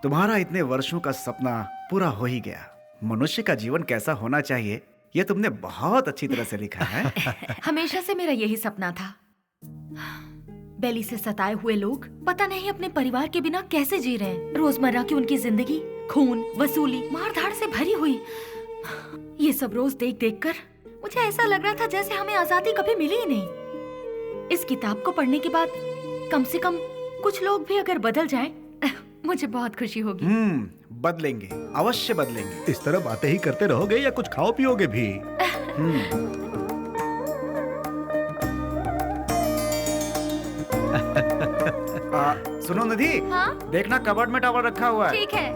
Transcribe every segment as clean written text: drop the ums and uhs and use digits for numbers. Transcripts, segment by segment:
तुम्हारा इतने वर्षों का सपना पूरा हो ही गया। मनुष्य का जीवन कैसा होना चाहिए ये तुमने बहुत अच्छी तरह से लिखा है। हमेशा से मेरा यही सपना था। बेली से सताए हुए लोग पता नहीं अपने परिवार के बिना कैसे जी रहे हैं। रोजमर्रा की उनकी जिंदगी खून, वसूली, मारधाड़ से भरी हुई। ये सब रोज देख देख कर मुझे ऐसा लग रहा था जैसे हमें आजादी कभी मिली ही नहीं। इस किताब को पढ़ने के बाद कम से कम कुछ लोग भी अगर बदल जाएं, मुझे बहुत खुशी होगी। बदलेंगे, अवश्य बदलेंगे। इस तरह बातें ही करते रहोगे या कुछ खाओ पियोगे भी? सुनो निधि, हाँ? देखना कबर्ड में टॉवल रखा हुआ है। ठीक है।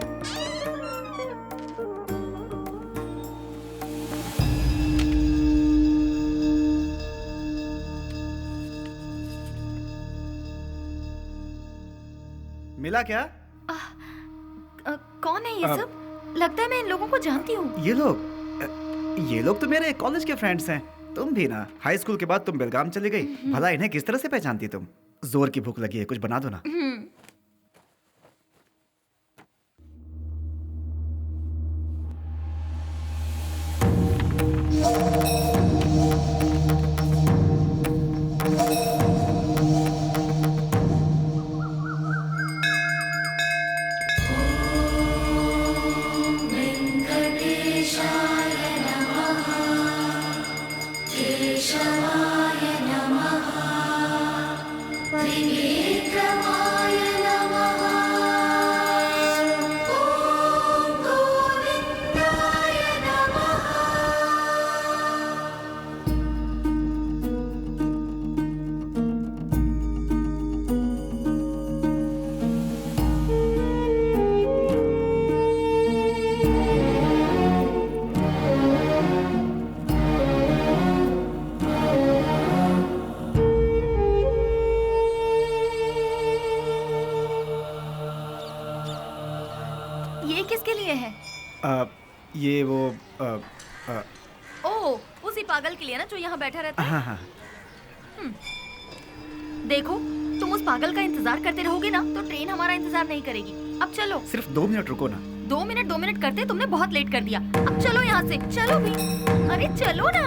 मिला क्या? कौन है ये सब? लगता है मैं इन लोगों को जानती हूँ। ये लोग तो मेरे कॉलेज के फ्रेंड्स हैं। तुम भी ना, हाई स्कूल के बाद तुम बेलगाम चली गई। भला इन्हें किस तरह से पहचानती तुम? जोर की भूख लगी है, कुछ बना दो ना। ये किसके लिए है? ये वो ओह, उसी पागल के लिए ना जो यहाँ बैठा रहता है। हाँ। देखो, तुम उस पागल का इंतजार करते रहोगे ना तो ट्रेन हमारा इंतजार नहीं करेगी। अब चलो। सिर्फ 2 मिनट रुको ना। 2 मिनट करते तुमने बहुत लेट कर दिया। अब चलो यहाँ से, चलो भी। अरे चलो ना।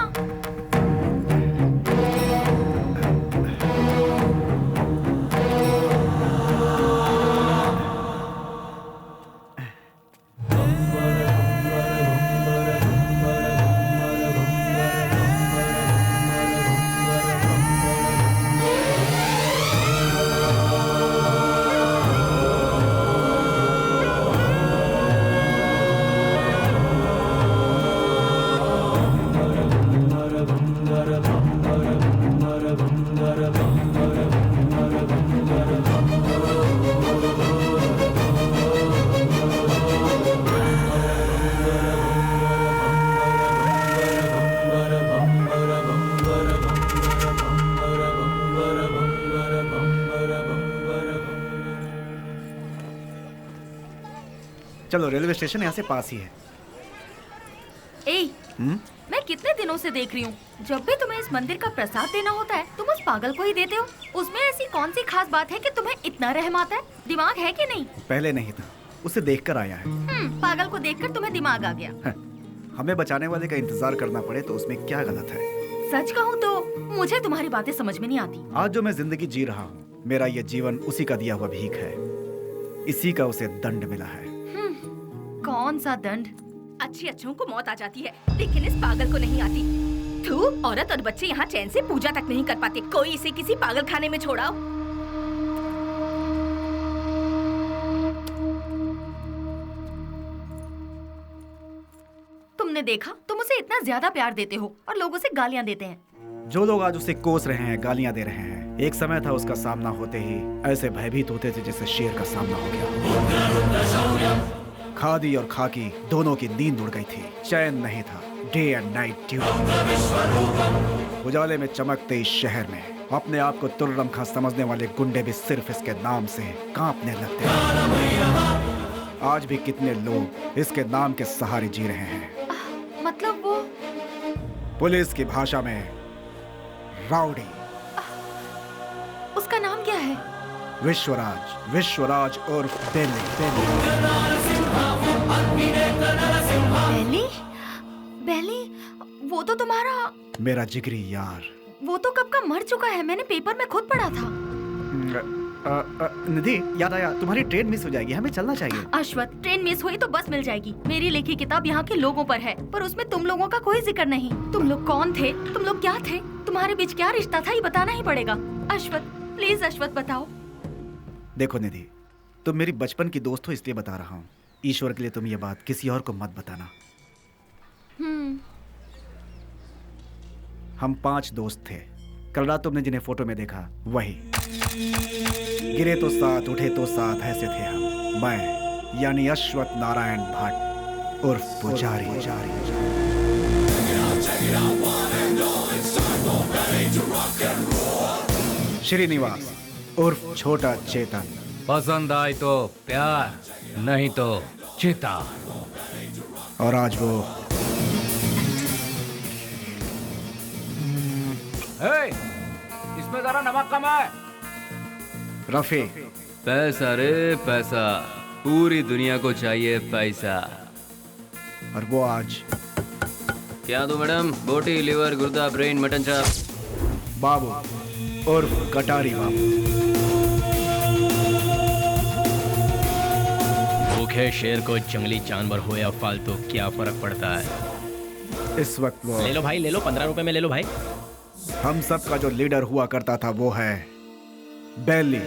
चलो, रेलवे स्टेशन यहाँ से पास ही है। मैं कितने दिनों से देख रही हूँ, जब भी तुम्हें इस मंदिर का प्रसाद देना होता है तुम उस पागल को ही देते हो। उसमें ऐसी कौन सी खास बात है कि तुम्हें इतना रहम आता है? दिमाग है कि नहीं? पहले नहीं था, उसे देखकर आया है। पागल को देखकर तुम्हें दिमाग आ गया। हमें बचाने वाले का इंतजार करना पड़े तो उसमें क्या गलत है? सच कहूँ तो मुझे तुम्हारी बातें समझ में नहीं आती। आज जो मैं जिंदगी जी रहा हूँ, मेरा ये जीवन उसी का दिया हुआ भीख है। इसी का उसे दंड मिला है। कौन सा दंड? अच्छी अच्छों को मौत आ जाती है, लेकिन इस पागल को नहीं आती। थू, औरत और बच्चे यहाँ चैन से पूजा तक नहीं कर पाते। कोई इसे किसी पागल खाने में छोड़ाओ। तुमने देखा, तुम उसे इतना ज्यादा प्यार देते हो और लोग उसे गालियाँ देते हैं। जो लोग आज उसे कोस रहे हैं, गालियां दे रहे हैं, एक समय था उसका सामना होते ही ऐसे भयभीत होते थे जैसे शेर का सामना हो गया। खादी और खाकी दोनों की नींद उड़ गई थी, चैन नहीं था। Day and night duty. उजाले में चमकते इस शहर में अपने आप को तुर्रम खां समझने वाले गुंडे भी सिर्फ इसके नाम से कांपने लगते हैं। आज भी कितने लोग इसके नाम के सहारे जी रहे हैं। मतलब वो पुलिस की भाषा में राउडी। उसका नाम क्या है? विश्वराज उर्फ बेली। बेली? बेली? वो तो तुम्हारा मेरा जिगरी यार। वो तो कब का मर चुका है, मैंने पेपर में खुद पढ़ा था। निधि, याद आया, तुम्हारी ट्रेन मिस हो जाएगी, हमें चलना चाहिए। अश्वथ, ट्रेन मिस हुई तो बस मिल जाएगी। मेरी लिखी किताब यहाँ के लोगों पर है, पर उसमें तुम लोगों का कोई जिक्र नहीं। तुम लोग कौन थे? तुम लोग क्या थे? तुम्हारे बीच क्या रिश्ता था, ये बताना ही पड़ेगा। अश्वथ, प्लीज अश्वथ बताओ। देखो निधि, तुम मेरी बचपन की दोस्त हो इसलिए बता रहा हूँ। ईश्वर के लिए तुम ये बात किसी और को मत बताना। हम 5 दोस्त थे। कल रात तुमने जिन्हें फोटो में देखा वही। गिरे तो साथ, उठे तो साथ, ऐसे थे हम। मैं यानी अश्वथ नारायण भट्ट उर्फ पुजारी। श्रीनिवास उर्फ छोटा चेतन। पसंद आए तो प्यार, नहीं तो चिता। और आज वो इसमें जरा नमक कम है। रफी। पैसा रे पैसा, पूरी दुनिया को चाहिए पैसा। और वो आज क्या दो मैडम? बोटी, लिवर, गुर्दा, ब्रेन, मटन चाप। बाबू उर्फ कटारी बाबू। भूखे शेर को जंगली जानवर हो या फालतू क्या फर्क पड़ता है। इस वक्त वो ले लो भाई, ले लो, 15 रुपए में ले लो भाई। हम सब का जो लीडर हुआ करता था वो है बेली।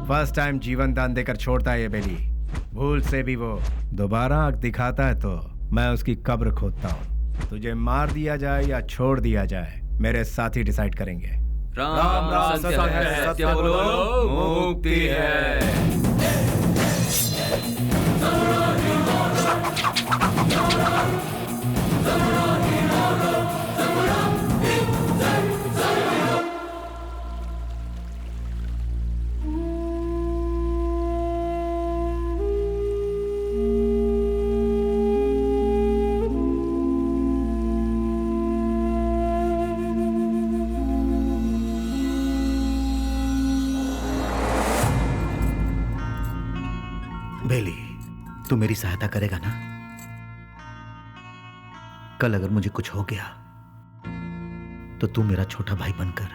फर्स्ट टाइम जीवन दान देकर छोड़ता है ये बेली। भूल से भी वो दोबारा आंख दिखाता है तो मैं उसकी कब्र खोदता हूँ। तुझे मार दिया जाए या छोड़ दिया जाए, मेरे साथी डिसाइड करेंगे। राम राम सत्य है, सत्य बोलो मुक्ति है। बेली, तू मेरी सहायता करेगा ना? कल अगर मुझे कुछ हो गया तो तू मेरा छोटा भाई बनकर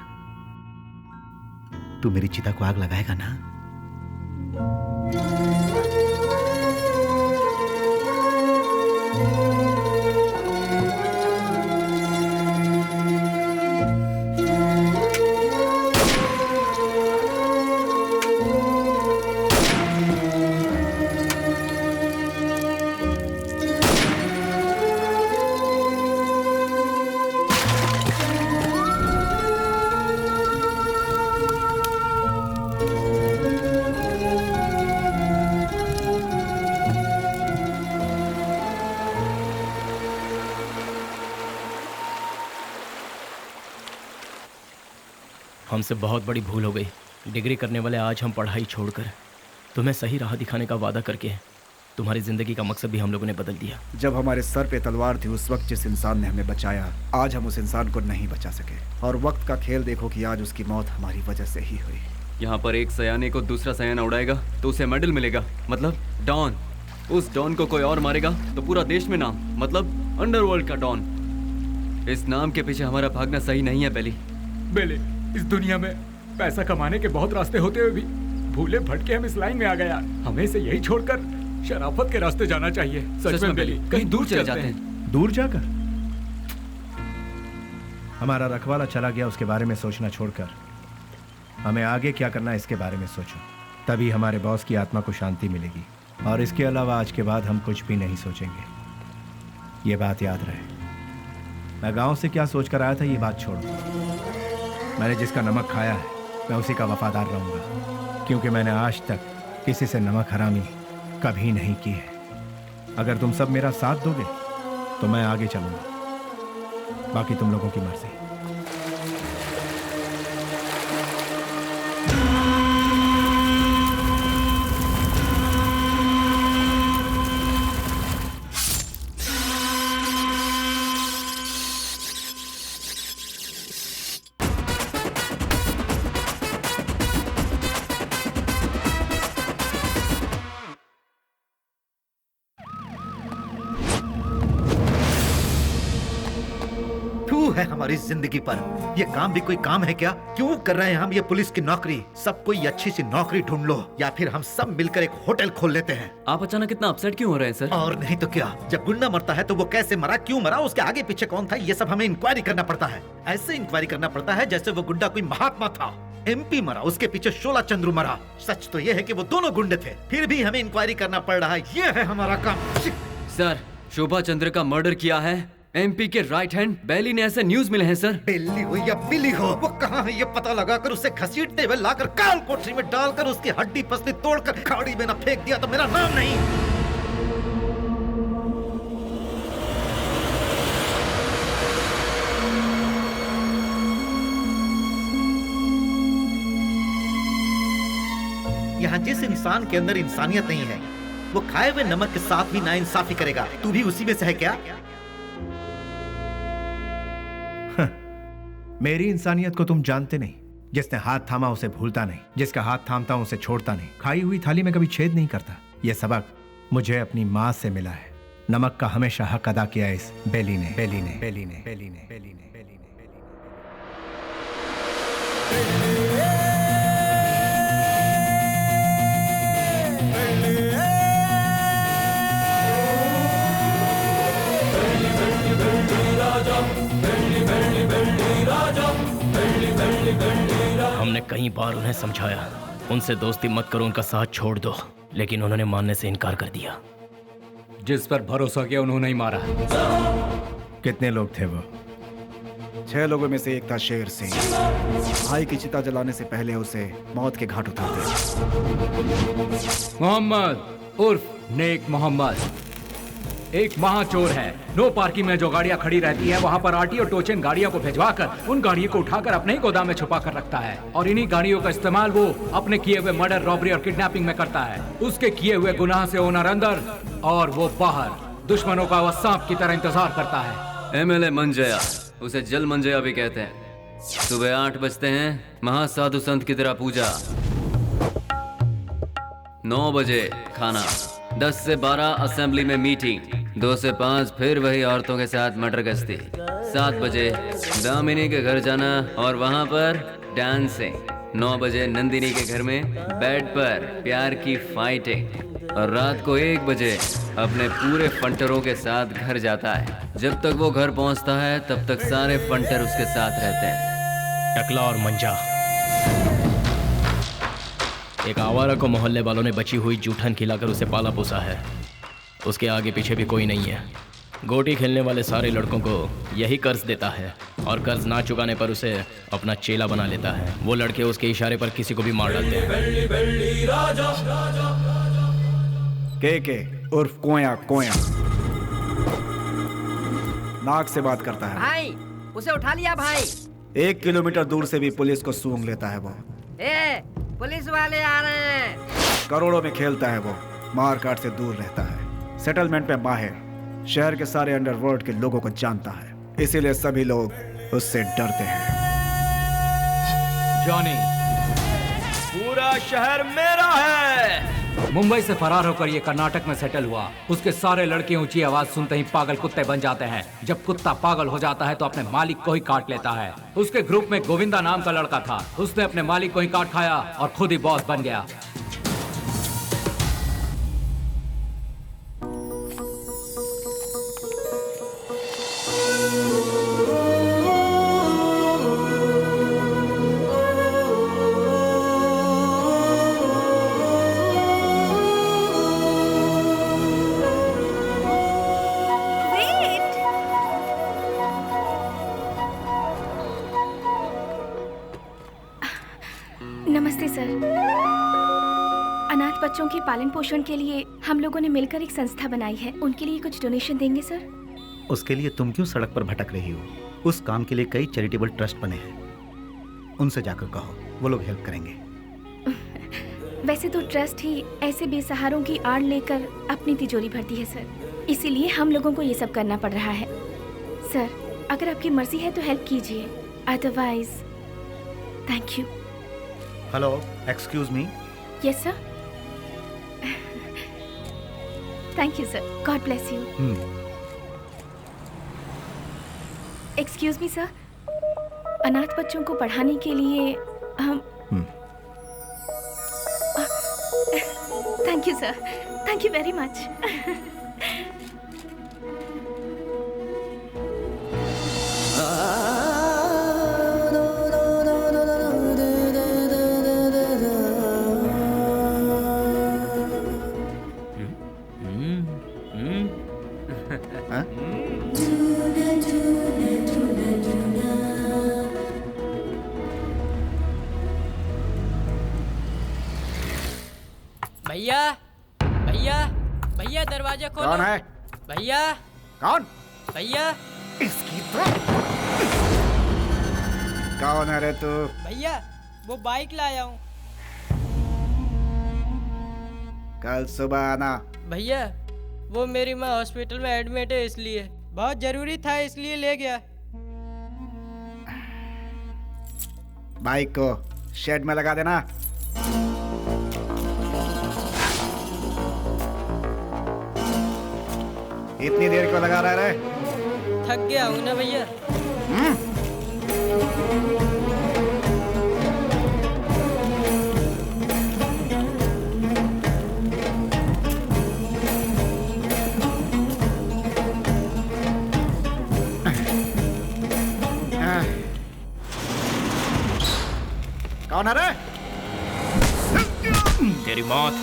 तू मेरी चिता को आग लगाएगा ना? हमसे बहुत बड़ी भूल हो गई। डिग्री करने वाले आज हम पढ़ाई छोड़कर तुम्हें सही राह दिखाने का वादा करके तुम्हारी जिंदगी का मकसद भी हम लोगों ने बदल दिया। जब हमारे सर पे तलवार थी उस वक्त जिस इंसान ने हमें बचाया, आज हम उस इंसान को नहीं बचा सके। और वक्त का खेल देखो कि आज उसकी मौत हमारी वजह से ही हुई। यहाँ पर एक सयाने को दूसरा सयाना उड़ाएगा तो उसे मेडल मिलेगा, मतलब डॉन। उस डॉन को कोई और मारेगा तो पूरा देश में नाम, मतलब अंडरवर्ल्ड का डॉन। इस नाम के पीछे हमारा भागना सही नहीं है बेली। बेली, इस दुनिया में पैसा कमाने के बहुत रास्ते होते हुए भी भूले भटके हम इस लाइन में आ गए यार। हमें इसे यही छोड़कर शराफत के रास्ते जाना चाहिए। सच में बेली, कहीं दूर चले जाते हैं। दूर जाकर? हमारा रखवाला चला गया, उसके बारे में सोचना छोड़कर हमें आगे क्या करना है इसके बारे में सोचो। तभी हमारे बॉस की आत्मा को शांति मिलेगी। और इसके अलावा आज के बाद हम कुछ भी नहीं सोचेंगे। ये बात याद रहे। मैं गांव से क्या सोचकर आया था ये बात छोड़ो। मैंने जिसका नमक खाया है मैं उसी का वफादार रहूंगा, क्योंकि मैंने आज तक किसी से नमक हरामी कभी नहीं की है। अगर तुम सब मेरा साथ दोगे तो मैं आगे चलूंगा, बाकी तुम लोगों की मर्जी। है हमारी जिंदगी पर। ये काम भी कोई काम है क्या? क्यों कर रहे हैं हम ये पुलिस की नौकरी? सब कोई अच्छी सी नौकरी ढूंढ लो या फिर हम सब मिलकर एक होटल खोल लेते हैं। आप अचानक इतना अपसेट क्यों हो रहे हैं सर? और नहीं तो क्या, जब गुंडा मरता है तो वो कैसे मरा, क्यों मरा, उसके आगे पीछे कौन था, ये सब हमें इंक्वायरी करना पड़ता है। ऐसे इंक्वायरी करना पड़ता है जैसे वो गुंडा कोई महात्मा था। MP मरा, उसके पीछे शोला चंद्रू मरा। सच तो ये है कि वो दोनों गुंडे थे, फिर भी हमें इंक्वायरी करना पड़ रहा है। ये है हमारा काम। सर, शोभा चंद्र का मर्डर किया है MP के राइट हैंड बेली ने, ऐसे न्यूज मिले हैं सर। बेली हो या बिली हो, वो कहाँ है ये पता लगाकर उसे घसीटते हुए लाकर काल कोठरी में डालकर उसकी हड्डी पसली तोड़कर खाड़ी में न फेंक दिया तो मेरा नाम नहीं। यहाँ जिस इंसान के अंदर इंसानियत नहीं है वो खाए हुए नमक के साथ भी नाइंसाफी करेगा। तू भी उसी में से है क्या? मेरी इंसानियत को तुम जानते नहीं। जिसने हाथ थामा उसे भूलता नहीं, जिसका हाथ थामता हूं उसे छोड़ता नहीं, खाई हुई थाली में कभी छेद नहीं करता। यह सबक मुझे अपनी माँ से मिला है। नमक का हमेशा हक अदा किया इस बेली ने, बेली ने, बेली ने, बेली ने, बेली ने, बेली ने, हमने कई बार उन्हें समझाया, उनसे दोस्ती मत करो, उनका साथ छोड़ दो, लेकिन उन्होंने मानने से इनकार कर दिया। जिस पर भरोसा किया उन्होंने ही मारा। कितने लोग थे वो? 6 लोगों में से एक था शेर सिंह। भाई की चिता जलाने से पहले उसे मौत के घाट उतारते। मोहम्मद उर्फ नेक मोहम्मद एक महाचोर है। नो पार्किंग में जो गाड़ियां खड़ी रहती हैं वहां पर आरटीओ टोचन गाड़ियों को भिजवाकर उन गाड़ियों को उठाकर अपने ही गोदाम में छुपा कर रखता है और इन्हीं गाड़ियों का इस्तेमाल वो अपने किए हुए मर्डर, रॉबरी और किडनैपिंग में करता है। उसके किए हुए गुनाह से ओनर अंदर और वो बाहर, दुश्मनों का वह सांप की तरह इंतजार करता है। MLA मंजया, उसे जल मंजया भी कहते हैं। सुबह 8 बजते हैं, महासाधु संत की तरह पूजा, 9 बजे खाना, 10 से 12 असेंबली में मीटिंग, 2 से 5 फिर वही औरतों के साथ मटर गश्ती, 7 बजे दामिनी के घर जाना और वहां पर डांसिंग, 9 बजे नंदिनी के घर में बेड पर प्यार की फाइटिंग और रात को 1 बजे अपने पूरे फंटरों के साथ घर जाता है। जब तक वो घर पहुंचता है तब तक सारे फंटर उसके साथ रहते हैं। टकला और मंजा, एक आवारा को मोहल्ले वालों ने बची हुई जूठन खिलाकर उसे पाला पोसा है। उसके आगे पीछे भी कोई नहीं है। गोटी खेलने वाले सारे लड़कों को यही कर्ज देता है और कर्ज ना चुकाने पर उसे अपना चेला बना लेता है। वो लड़के उसके इशारे पर किसी को भी मार डालते हैं। के उर्फ कोया कोया नाक से बात करता है। भाई उसे उठा लिया भाई। 1 किलोमीटर दूर से भी पुलिस को सूंघ लेता है वो। पुलिस वाले आ रहे हैं। करोड़ों में खेलता है वो, मार काट से दूर रहता है, सेटलमेंट पे माहिर, शहर के सारे अंडरवर्ल्ड के लोगों को जानता है, इसीलिए सभी लोग उससे डरते हैं। जॉनी, पूरा शहर मेरा है। मुंबई से फरार होकर ये कर्नाटक में सेटल हुआ। उसके सारे लड़के ऊंची आवाज सुनते ही पागल कुत्ते बन जाते हैं। जब कुत्ता पागल हो जाता है तो अपने मालिक को ही काट लेता है। उसके ग्रुप में गोविंदा नाम का लड़का था। उसने अपने मालिक को ही काट खाया और खुद ही बॉस बन गया। नमस्ते सर। अनाथ बच्चों के पालन पोषण के लिए हम लोगों ने मिलकर एक संस्था बनाई है। उनके लिए कुछ डोनेशन देंगे सर? उसके लिए तुम क्यों सड़क पर भटक रही हो? उस काम के लिए कई चैरिटेबल ट्रस्ट बने हैं, उनसे जाकर कहो, वो लोग हेल्प करेंगे। वैसे तो ट्रस्ट ही ऐसे बेसहारों की आड़ लेकर अपनी तिजोरी भरती है सर, इसीलिए हम लोगों को ये सब करना पड़ रहा है। सर अगर आपकी मर्जी है तो हेल्प कीजिए, otherwise thank you. Hello, excuse me. Yes sir. Thank you sir, God bless you. Excuse me sir, अनाथ बच्चों को पढ़ाने के लिए हम thank you sir, thank you very much. भैया भैया भैया दरवाजा खोलो। कौन है? भैया। कौन? भैया। इसकी तो कौन है रे तू? भैया वो बाइक लाया हूँ। कल सुबह आना। भैया वो मेरी माँ हॉस्पिटल में एडमिट है, इसलिए बहुत जरूरी था, इसलिए ले गया। बाइक को शेड में लगा देना। इतनी देर क्यों लगा रहा है? थक गया हूँ ना भैया। कौन है रे? तेरी मौत।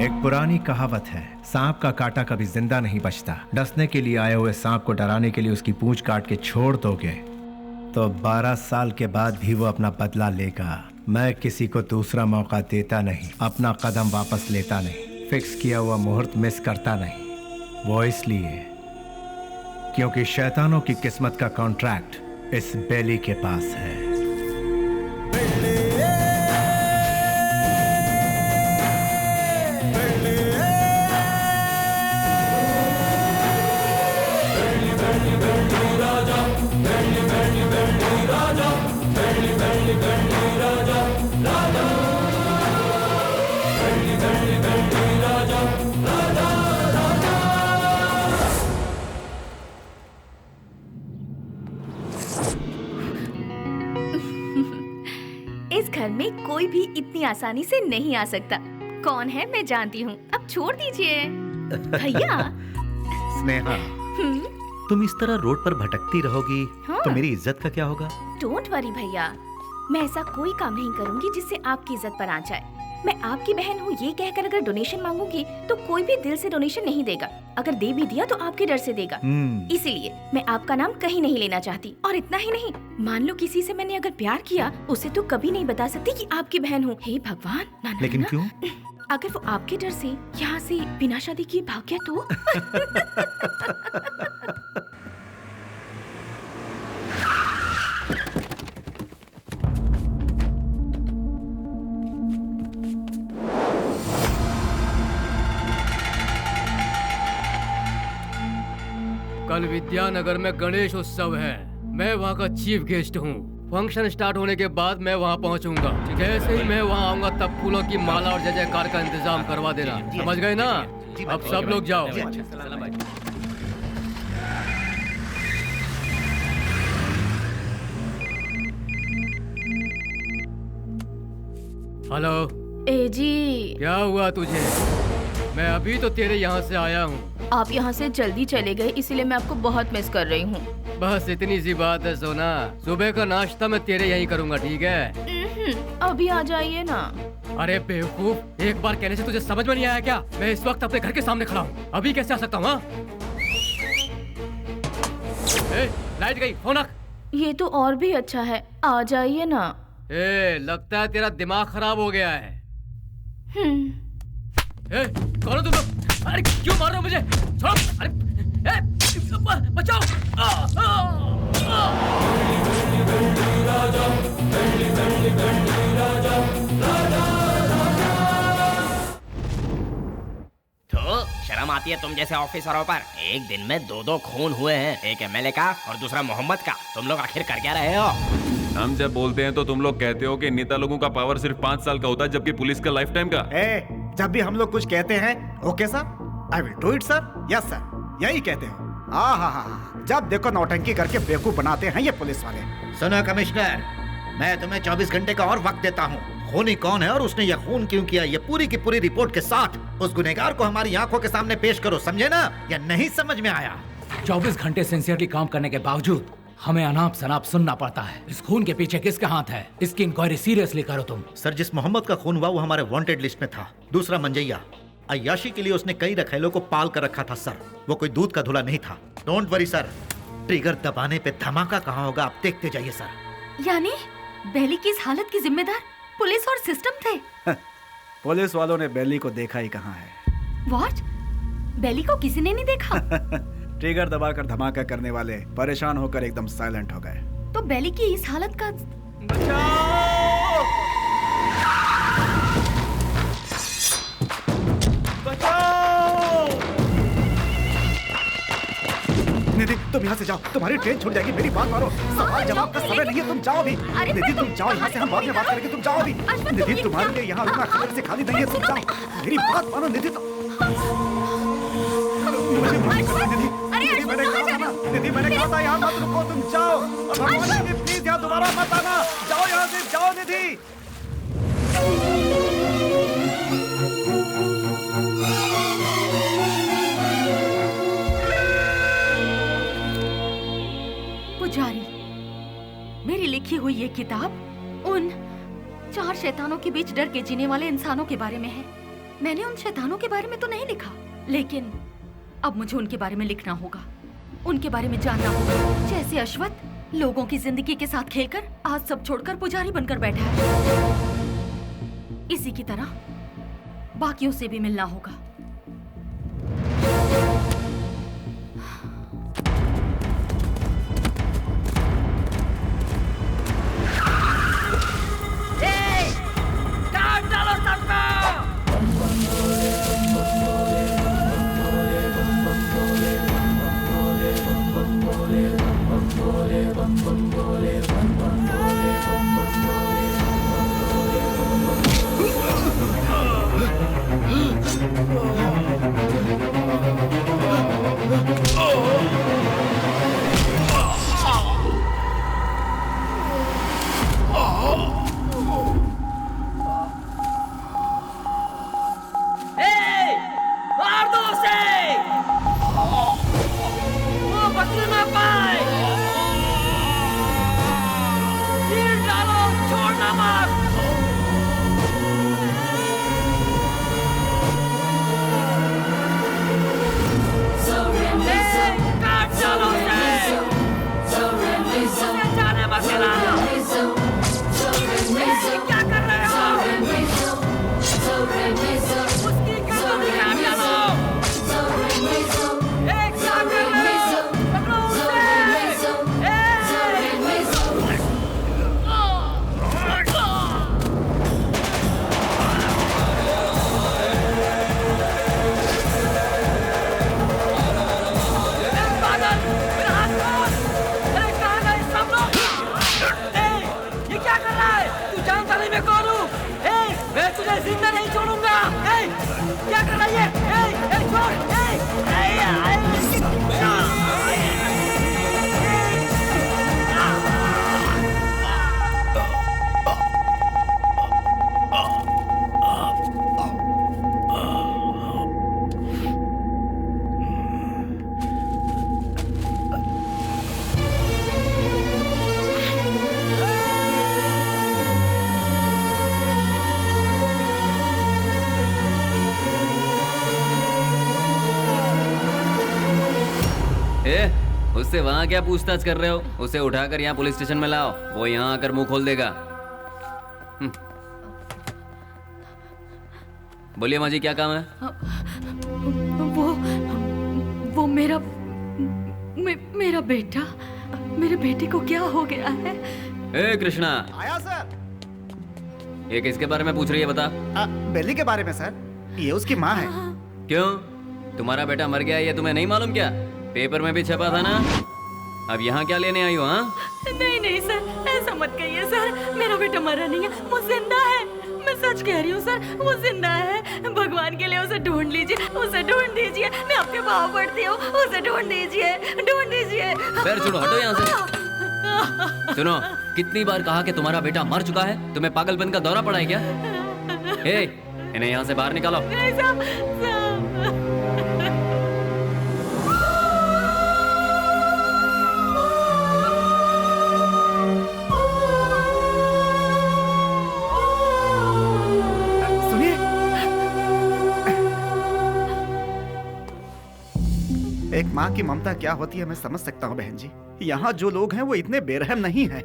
एक पुरानी कहावत है, सांप का काटा कभी जिंदा नहीं बचता। डसने के लिए आए हुए सांप को डराने के लिए उसकी पूंछ काट के छोड़ दोगे तो 12 साल के बाद भी वो अपना बदला लेगा। मैं किसी को दूसरा मौका देता नहीं, अपना कदम वापस लेता नहीं, फिक्स किया हुआ मुहूर्त मिस करता नहीं। वो इसलिए क्योंकि शैतानों की किस्मत का कॉन्ट्रैक्ट इस बेली के पास है। इस घर में कोई भी इतनी आसानी से नहीं आ सकता। कौन है मैं जानती हूँ, अब छोड़ दीजिए। भैया। स्नेहा, तुम इस तरह रोड पर भटकती रहोगी तो मेरी इज्जत का क्या होगा? डोंट वरी भैया, मैं ऐसा कोई काम नहीं करूंगी जिससे आपकी इज्जत पर आ जाए। मैं आपकी बहन हूँ ये कहकर अगर डोनेशन मांगूंगी तो कोई भी दिल से डोनेशन नहीं देगा। अगर दे भी दिया तो आपके डर से देगा। इसीलिए मैं आपका नाम कहीं नहीं लेना चाहती। और इतना ही नहीं, मान लो किसी से मैंने अगर प्यार किया, उसे तो कभी नहीं बता सकती कि आपकी बहन हूँ। हे भगवान, ना, लेकिन ना, क्यों? अगर वो आपके डर से यहाँ से बिना शादी किए भाग गया तो? कल विद्यानगर में गणेश उत्सव है। मैं वहाँ का चीफ गेस्ट हूँ। फंक्शन स्टार्ट होने के बाद मैं वहाँ पहुँचूंगा। जैसे ही मैं वहाँ आऊंगा तब फूलों की माला और जय जयकार का इंतजाम करवा देना। समझ गए ना? अब सब लोग जाओ। हेलो। ए जी, क्या हुआ तुझे? मैं अभी तो तेरे यहाँ से आया हूँ। आप यहाँ से जल्दी चले गए, इसीलिए मैं आपको बहुत मिस कर रही हूँ। बस इतनी सी बात है सोना। सुबह का नाश्ता मैं तेरे यहीं करूँगा, ठीक है? अभी आ जाइए ना। अरे बेवकूफ, एक बार कहने से तुझे समझ में नहीं आया क्या? मैं इस वक्त अपने घर के सामने खड़ा हूँ, अभी कैसे आ सकता हूँ? लाइट गई, फोन रख। ये तो और भी अच्छा है, आ जाइए ना। लगता है तेरा दिमाग खराब हो गया है। कौन हो तुम लोग? अरे क्यों मार रहे हो मुझे? छोड़ो! अरे बचाओ! तो शर्म आती है तुम जैसे ऑफिसरों पर? एक दिन में 2 खून हुए हैं, एक एमएलए का और दूसरा मोहम्मद का। तुम लोग आखिर कर क्या रहे हो? हम जब बोलते हैं तो तुम लोग कहते हो कि नेता लोगों का पावर सिर्फ 5 साल का होता है, जबकि पुलिस का लाइफ टाइम का। जब भी हम लोग कुछ कहते हैं, okay sir, I will do it sir, yes sir, यही कहते हो। जब देखो नौटंकी करके बेवकूफ बनाते हैं ये पुलिस वाले। सुनो कमिश्नर, मैं तुम्हें 24 घंटे का और वक्त देता हूँ। खूनी कौन है और उसने यह खून क्यों किया, ये पूरी की पूरी रिपोर्ट के साथ उस गुनहगार को हमारी आंखों के सामने पेश करो, समझे ना? या नहीं समझ में आया? 24 घंटे सिंसियरली काम करने के बावजूद हमें अनाप शनाप सुनना पड़ता है। इस खून के पीछे किसका हाथ है? इसकी इंक्वायरी सीरियसली करो तुम। सर, जिस मोहम्मद का खून हुआ वो हमारे वांटेड लिस्ट में था। दूसरा मंजैया, अय्याशी के लिए उसने कई रखेलों को पाल कर रखा था सर। वो कोई दूध का धुला नहीं था। डोंट वरी सर, ट्रिगर दबाने पे धमाका कहाँ होगा आप देखते जाइए सर। यानी बेली की इस हालत की जिम्मेदार पुलिस और सिस्टम थे? पुलिस वालों ने बेली को देखा ही कहाँ है। व्हाट? बेली को किसी ने नहीं देखा? ट्रिगर दबाकर धमाका करने वाले परेशान होकर एकदम साइलेंट हो गए। तो बेली की इस हालत का निधि, तुम यहाँ से जाओ, तुम्हारी ट्रेन छूट जाएगी। मेरी बात मानो, सवाल जवाब का समय नहीं है, तुम जाओ भी। निधि तुम जाओ यहाँ से, हम बाद में बात करेंगे, तुम जाओ भी। निधि तुम्हारे लिए यहाँ रुकना खबर से खाली नहीं है, तुम जाओ। मेरी बात मानो निधि। मुझे माफ करो निधि, मैंने कहा था ना, निधि मैंने कहा था यहाँ मत रुको, तुम जाओ। निधि प्लीज यहाँ दोबारा मत आना, जाओ यहाँ से, जाओ निधि। पुजारी, मेरी लिखी हुई ये किताब उन 4 शैतानों के बीच डर के जीने वाले इंसानों के बारे में है। मैंने उन शैतानों के बारे में तो नहीं लिखा, लेकिन अब मुझे उनके बारे में लिखना होगा, उनके बारे में जानना होगा। जैसे अश्वत्थ लोगों की जिंदगी के साथ खेलकर आज सब छोड़कर पुजारी बनकर बैठा है, इसी की तरह बाकियों से भी मिलना होगा। उससे वहाँ क्या पूछताछ कर रहे हो? उसे उठाकर यहाँ पुलिस स्टेशन में लाओ, वो यहाँ आकर मुंह खोल देगा। बोलिए माँ जी, क्या काम है? वो मेरा बेटा, मेरे बेटे को क्या हो गया है? ए कृष्णा, आया सर। ये किसके बारे में पूछ रही है बता? बेली के बारे में सर, ये उसकी माँ है। क्यों, तुम्हारा बेटा मर गया ये तुम्हें नहीं मालूम क्या? पेपर में भी छपा था ना। अब यहाँ क्या लेने आई हो? हाँ नहीं सर, ऐसा मत कहिए सर, मेरा बेटा मरा नहीं है, वो जिंदा है। मैं सच कह रही हूँ सर, वो जिंदा है। भगवान के लिए उसे ढूंढ लीजिए, उसे ढूंढ दीजिए, मैं आपके पाँव पड़ती हूँ, उसे ढूंढ दीजिए, ढूंढ दीजिए। पैर छोड़ो, हटो यहाँ से। सुनो, कितनी बार कहा कि तुम्हारा बेटा मर चुका है? तुम्हें पागलपन का दौरा पड़ा है क्या? इन्हें यहाँ से बाहर निकालो। एक माँ की ममता क्या होती है मैं समझ सकता हूँ बहन जी। यहाँ जो लोग हैं वो इतने बेरहम नहीं हैं।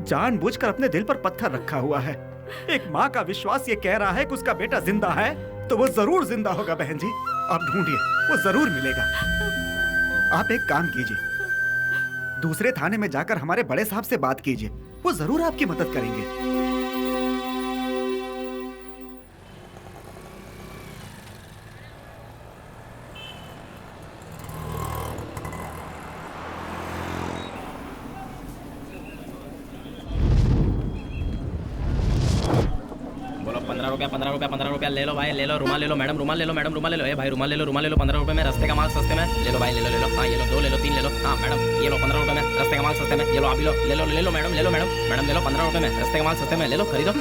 जानबूझकर अपने दिल पर पत्थर रखा हुआ है। एक माँ का विश्वास ये कह रहा है कि उसका बेटा जिंदा है, तो वो जरूर जिंदा होगा बहन जी। आप ढूंढिए, वो जरूर मिलेगा। आप एक काम कीजिए, दूसरे थाने में जाकर हमारे बड़े साहब से बात कीजिए, वो जरूर आपकी मदद करेंगे। ₹15 ले लो भाई, ले लो। रुमाल ले लो मैडम, रुमाल ले लो मैडम, रुमाल ले लो। ए भाई रुमाल ले लो, रुमाल ले लो। ₹15 में, रास्ते का माल सस्ते में। ले लो भाई, ले लो। हाँ ये लो, 2 ले लो, 3 ले लो। हाँ मैडम ये लो, ₹15 में, रास्ते का माल सस्ते में। ये लो, आप भी लो, ले लो मैडम, ले लो मैडम, ले लो ₹15 में, रास्ते का माल सस्ते में। ले लो, खरीदो।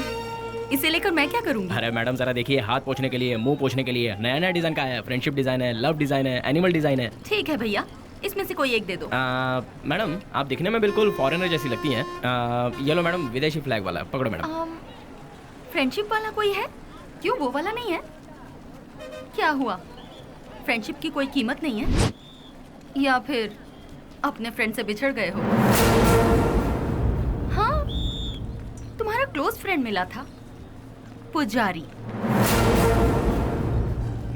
इसे लेकर मैं क्या करूँगी? अरे मैडम जरा देखिए, हाथ पोंछने के लिए, मुंह पोंछने के लिए नया डिजाइन का है। फ्रेंडशिप डिजाइन है, लव डिजाइन है, एनिमल डिजाइन है। ठीक है भैया, इसमें से कोई एक दे दो। मैडम आप दिखने में बिल्कुल फॉरेनर जैसी लगती हैं। ये लो मैडम, विदेशी फ्लैग वाला, पकड़ो मैडम। फ्रेंडशिप वाला कोई है? क्यों, वो वाला नहीं है? क्या हुआ, फ्रेंडशिप की कोई कीमत नहीं है? या फिर अपने फ्रेंड से बिछड़ गए हो? हाँ, तुम्हारा क्लोज फ्रेंड मिला था, पुजारी।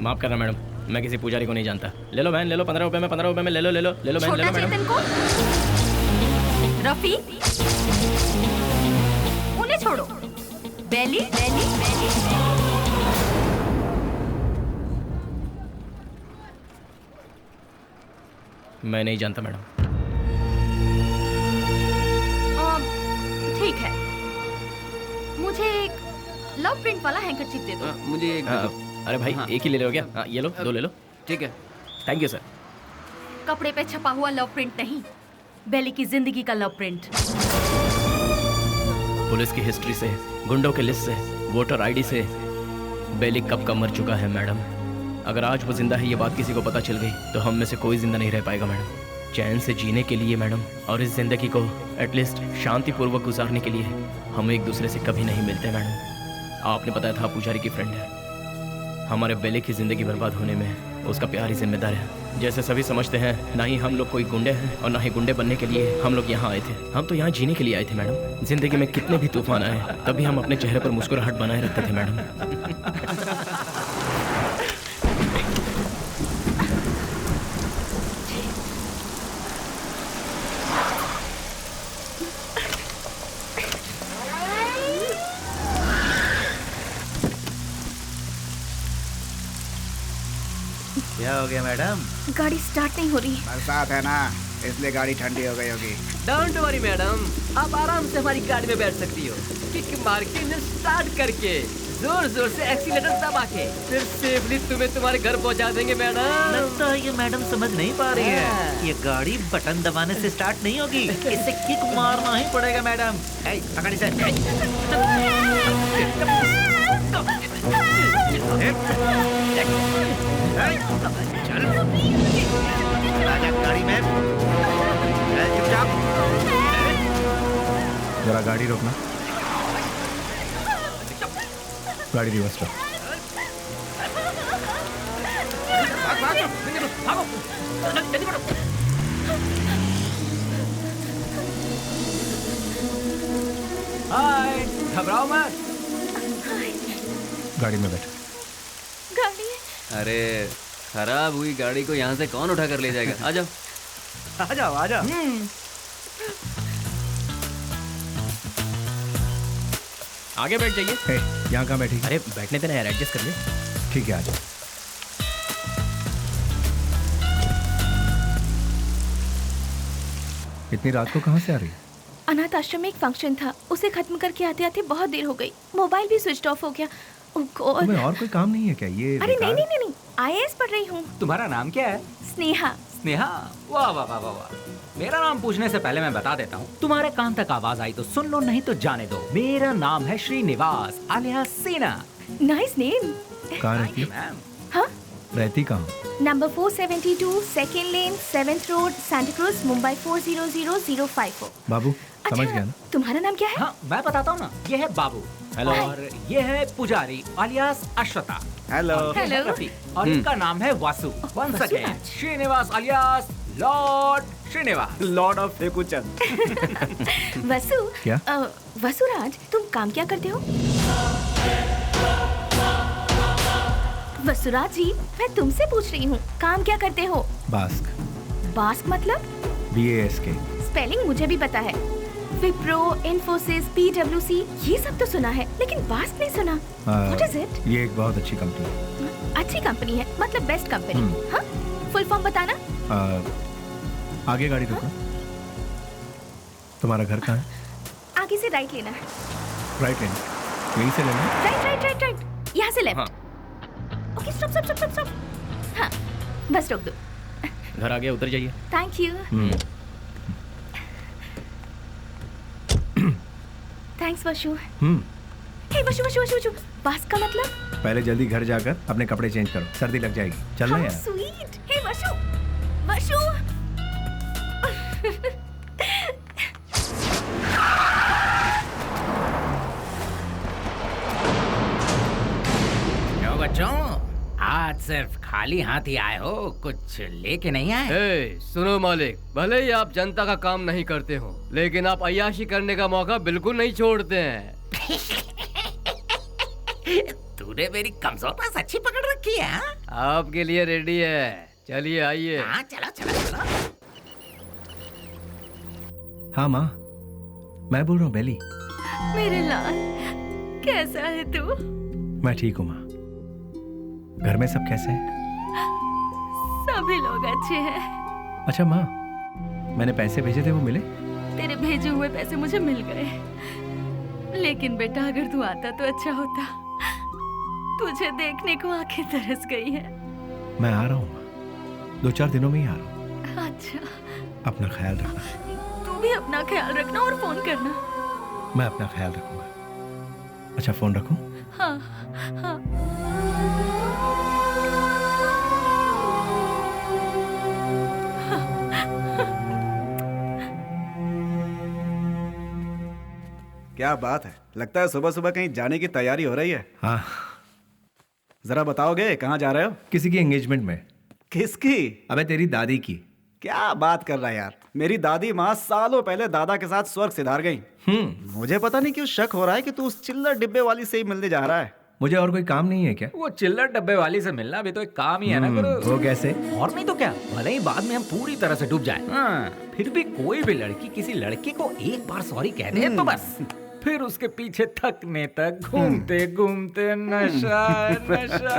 माफ करना मैडम, मैं किसी पुजारी को नहीं जानता। ले लो बहन, ले लो ₹15 में, ₹15 में। ले लो बहन, ले लो मैडम। रफी, उन्हें छोड़ो। बेली। मैं नहीं जानता मैडम। ठीक है, मुझे एक लव प्रिंट वाला हैंकरचीफ दे दो। मुझे एक दे दो। अरे भाई एक ही ले लो क्या? हाँ ये लो, 2 ले लो। ठीक है, थैंक यू सर। कपड़े पे छपा हुआ लव प्रिंट नहीं, बेली की जिंदगी का लव प्रिंट। पुलिस की हिस्ट्री से, गुंडों के लिस्ट से, वोटर आईडी से बेली कब का मर चुका है मैडम। अगर आज वो जिंदा है ये बात किसी को पता चल गई तो हम में से कोई जिंदा नहीं रह पाएगा मैडम। चैन से जीने के लिए मैडम, और इस जिंदगी को एटलीस्ट शांतिपूर्वक गुजारने के लिए हम एक दूसरे से कभी नहीं मिलते मैडम। आपने बताया था पुजारी की फ्रेंड है। हमारे बेली की जिंदगी बर्बाद होने में उसका प्यार ही जिम्मेदार है। जैसे सभी समझते हैं, ना ही हम लोग कोई गुंडे हैं और ना ही गुंडे बनने के लिए हम लोग यहाँ आए थे। हम तो यहाँ जीने के लिए आए थे मैडम। जिंदगी में कितने भी तूफान आए तभी हम अपने चेहरे पर मुस्कुराहट बनाए रखते थे मैडम। क्या हो गया मैडम? गाड़ी स्टार्ट नहीं हो रही। बरसात है ना, इसलिए गाड़ी ठंडी हो गई होगी। डोंट वरी मैडम, आप आराम से हमारी गाड़ी में बैठ सकती हो। किक मार के इंजन स्टार्ट करके जोर जोर से एक्सीलेटर दबा के फिर सेफली तुम्हें तुम्हारे घर पहुंचा देंगे मैडम। लगता है ये मैडम समझ नहीं पा रही है। ये गाड़ी बटन दबाने से स्टार्ट नहीं होगी, इसे किक मारना ही पड़ेगा मैडम। पकड़ इसे। चल आजा गाड़ी में, चुपचाप। जरा गाड़ी रोकना, गाड़ी रिवर्स लो। हाय, घबराओ मत। गाड़ी में बैठो। गाड़ी? अरे खराब हुई गाड़ी को यहाँ से कौन उठा कर ले जाएगा? आ जाओ आ जाओ आ जाओ। आगे बैठ जाइए। यहाँ कहाँ बैठी? अरे बैठने देना यार, एडजस्ट कर ले। ठीक है, आ जाओ। इतनी रात को कहाँ से आ रही है? अनाथ आश्रम में एक फंक्शन था, उसे खत्म करके आते आते बहुत देर हो गई। मोबाइल भी स्विच ऑफ हो गया। ओह गॉड। तुम्हें और कोई काम नहीं है क्या? ये अरे नहीं नहीं नहीं, IAS पढ़ रही हूँ। तुम्हारा नाम क्या है? स्नेहा। स्नेहा? वाह वाह वाह वाह वाह। मेरा नाम पूछने से पहले मैं बता देता हूँ, तुम्हारे कान तक आवाज आई तो सुन लो, नहीं तो जाने दो। मेरा नाम है श्रीनिवास आलिया सीना। Nice name. कहाँ रहती है? हाँ? रहती कहाँ? नंबर 472 सेकेंड लेन 7th road Santa cruise Mumbai 400054। बाबू समझ गया ना? तुम्हारा नाम क्या है? हाँ मैं बताता हूँ ना, ये है बाबू। हेलो। और ये है पुजारी आलियास अश्वता। हेलो। हेलो। और इनका नाम है Vasu. Once again Srinivas alias lord Srinivas. Lord of Fekuchand. Vasu. क्या? वसुराज, तुम काम क्या करते हो? वसुराज जी, मैं तुमसे पूछ रही हूँ, काम क्या करते हो? बास्क। बास्क मतलब? BASK। स्पेलिंग मुझे भी पता है। विप्रो, इन्फोसिस, PwC, ये सब तो सुना है, लेकिन बास्क नहीं सुना। What is it? ये एक बहुत अच्छी कंपनी है। अच्छी कंपनी है मतलब बेस्ट कंपनी? हाँ? फुल फॉर्म बताना। आगे गाड़ी रुको। तुम्हारा घर कहाँ है? आगे से राइट लेना है। राइट लेना? यहीं से लेना? राइट राइट राइट राइट, यहाँ से left. Okay stop stop stop stop. हाँ बस रोक दो। घर आ गया, उतर जाइए। Thank you. थैंक्स वशु। हे वशु वशु वशु वशु, बास का मतलब? पहले जल्दी घर जाकर अपने कपड़े चेंज करो, सर्दी लग जाएगी। चलना यार। स्वीट। हे वशु वशु। क्यों बच्चों, आज सिर्फ खाली हाथ ही आए हो, कुछ लेके नहीं आए? सुनो मालिक, भले ही आप जनता का काम नहीं करते हो, लेकिन आप अय्याशी करने का मौका बिल्कुल नहीं छोड़ते हैं। तूने मेरी कमजोर पास अच्छी पकड़ रखी है। हाँ? आपके लिए रेडी है, चलिए आइए। हाँ चलो चलो चलो। हाँ माँ, मैं बोल रहा हूँ बेली। मेरे लाल, कैसा है तू? मैं ठीक हूँ माँ। घर में सब कैसे हैं? सभी लोग अच्छे हैं। अच्छा माँ, मैंने पैसे भेजे थे, वो मिले? तेरे भेजे हुए पैसे मुझे मिल गए, लेकिन बेटा अगर तू आता तो अच्छा होता। तुझे देखने को आंखें तरस गई है। मैं आ रहा हूँ माँ, 2-4 दिनों में ही आ रहा हूँ। अच्छा, अपना ख्याल रखना। तू भी अपना ख्याल रखना और फोन करना। मैं अपना ख्याल रखूंगा। अच्छा फोन रखूं? हाँ हाँ। क्या बात है, लगता है सुबह सुबह कहीं जाने की तैयारी हो रही है। हाँ। जरा बताओगे कहाँ जा रहे हो? किसी की एंगेजमेंट में। किसकी? अबे तेरी दादी की। क्या बात कर रहा है यार, मेरी दादी माँ सालों पहले दादा के साथ स्वर्ग सिधार गई। मुझे पता नहीं क्यों शक हो रहा है कि तू उस चिल्लर डिब्बे वाली से ही मिलने जा रहा है। मुझे और कोई काम नहीं है क्या? वो चिल्लर डब्बे वाली से मिलना भी तो एक काम ही है ना गुरु। वो कैसे? और नहीं तो क्या, भले ही बाद में हम पूरी तरह से डूब जाए, फिर भी कोई भी लड़की किसी लड़के को एक बार सॉरी कह दे तो बस फिर उसके पीछे थकने तक घूमते घूमते नशा नशा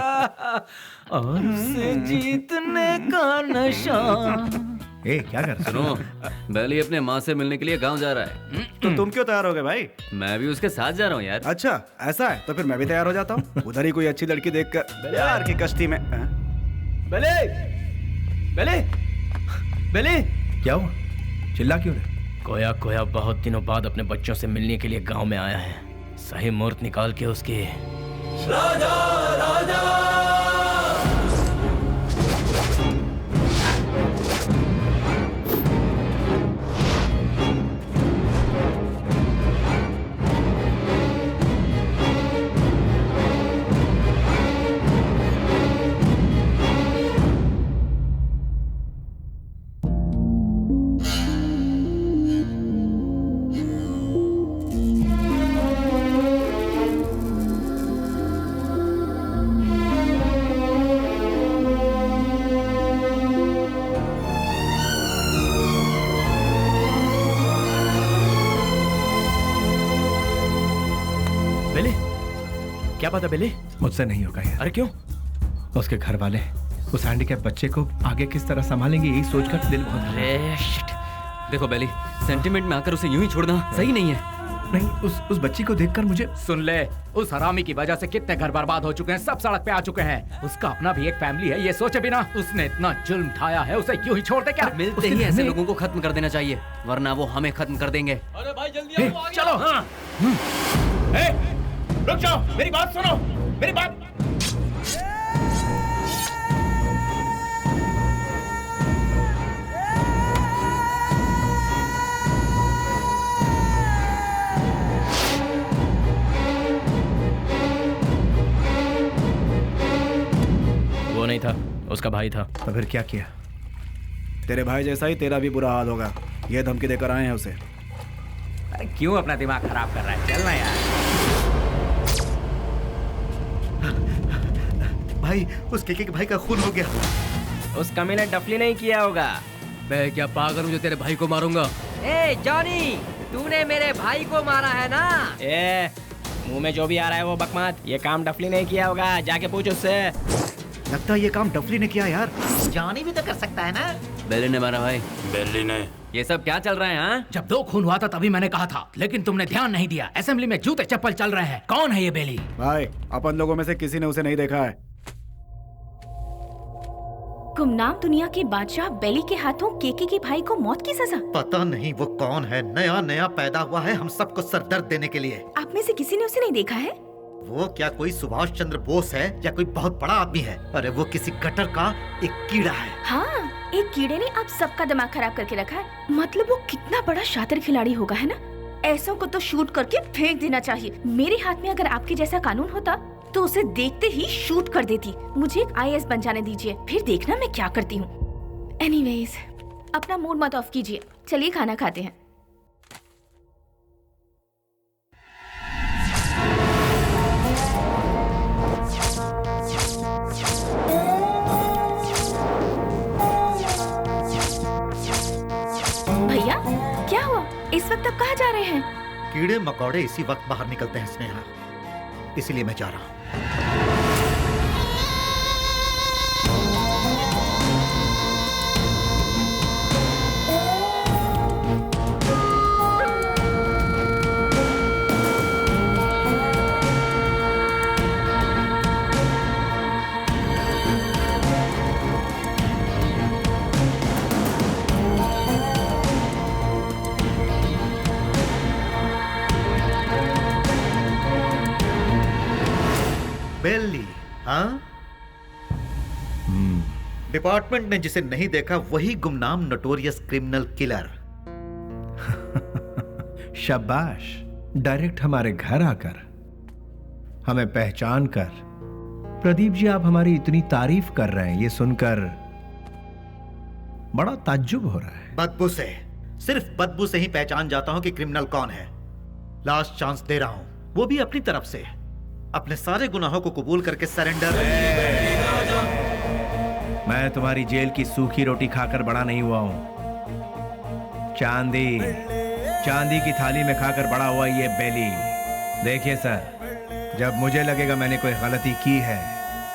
और उसे जीतने का नशा। ए क्या कर? सुनो, बेली अपने माँ से मिलने के लिए गांव जा रहा है। तो तुम क्यों तैयार हो गए भाई? मैं भी उसके साथ जा रहा हूँ यार। अच्छा ऐसा है, तो फिर मैं भी तैयार हो जाता हूँ। उधर ही कोई अच्छी लड़की देखकर प्यार की कश्ती में। बेले, बेले, बेले, क्या हुआ? चिल्ला क्यों रहे? कोया कोया बहुत दिनों बाद अपने बच्चों से मिलने के लिए गांव में आया है। सही मुहूर्त निकाल के उसके राजा राजा बात है बेली? मुझसे नहीं होगा यार। अरे क्यों? उसके घर वाले उस हैंडीकैप बच्चे को आगे किस तरह संभालेंगे, यही सोचकर दिल बहुत। अरे शिट। देखो बेली, सेंटिमेंट में आकर उसे यूं ही छोड़ना सही नहीं है। नहीं, उस बच्ची को देखकर मुझे। सुन ले, उस हरामी की वजह से कितने घर बर्बाद हो चुके हैं, सब सड़क पे आ चुके हैं। उसका अपना भी एक फैमिली है, ये सोचे बिना उसने इतना जुल्म ढाया है, उसे यूं ही छोड़ दे क्या? मिलते ही ऐसे लोगों को खत्म कर देना चाहिए, वरना वो हमें खत्म कर देंगे। अरे भाई जल्दी आओ, चलो। हाँ। रुक जाओ, मेरी बात सुनो, मेरी बात। वो नहीं था, उसका भाई था। तो फिर क्या किया? तेरे भाई जैसा ही तेरा भी बुरा हाल होगा, ये धमकी देकर आए हैं उसे। क्यों अपना दिमाग खराब कर रहा है? चलना यार। भाई, उस केके के भाई का खून हो गया। उस कमी ने डफली नहीं किया होगा। मैं क्या पागल हूँ जो तेरे भाई को मारूंगा? ए जॉनी, तूने मेरे भाई को मारा है ना? ए, मुंह में जो भी आ रहा है वो बकवास। ये काम डफली नहीं किया होगा, जाके पूछ उससे। लगता है ये काम डफली ने किया यार। जॉनी भी तो कर सकता है ना। बेली ने मारा भाई। बेली ने। ये सब क्या चल रहा है? हाँ, जब 2 खून हुआ था तभी मैंने कहा था, लेकिन तुमने ध्यान नहीं दिया। असेंबली में जूते चप्पल चल रहे हैं। कौन है ये बेली? भाई, अपन लोगों में से किसी ने उसे नहीं देखा है। गुमनाम दुनिया के बादशाह बेली के हाथों केके के भाई को मौत की सजा। पता नहीं वो कौन है, नया नया पैदा हुआ है हम सबको सरदर्द देने के लिए। आप में से किसी ने उसे नहीं देखा है? वो क्या कोई सुभाष चंद्र बोस है या कोई बहुत बड़ा आदमी है? अरे वो किसी गटर का एक कीड़ा है। हाँ, एक कीड़े ने आप सबका दिमाग खराब करके रखा है। मतलब वो कितना बड़ा शातिर खिलाड़ी होगा, है ना? ऐसों को तो शूट करके फेंक देना चाहिए। मेरे हाथ में अगर आपके जैसा कानून होता तो उसे देखते ही शूट कर देती। मुझे एक IAS बन जाने दीजिए, फिर देखना मैं क्या करती हूँ। एनीवेज, अपना मूड मत ऑफ कीजिए, चलिए खाना खाते हैं। भैया, क्या हुआ? इस वक्त आप कहाँ जा रहे हैं? कीड़े मकोड़े इसी वक्त बाहर निकलते हैं स्नेहा, इसलिए मैं जा रहा हूँ। बेली, हाँ? डिपार्टमेंट ने जिसे नहीं देखा वही गुमनाम नोटोरियस क्रिमिनल किलर। शाबाश, डायरेक्ट हमारे घर आकर हमें पहचान कर। प्रदीप जी, आप हमारी इतनी तारीफ कर रहे हैं, ये सुनकर बड़ा ताज्जुब हो रहा है। बदबू से, सिर्फ बदबू से ही पहचान जाता हूं कि क्रिमिनल कौन है। लास्ट चांस दे रहा हूं, वो भी अपनी तरफ से। अपने सारे गुनाहों को कबूल करके सरेंडर। मैं तुम्हारी जेल की सूखी रोटी खाकर बड़ा नहीं हुआ हूं। चांदी की थाली में खाकर बड़ा हुआ ये बेली। देखिए सर, जब मुझे लगेगा मैंने कोई गलती की है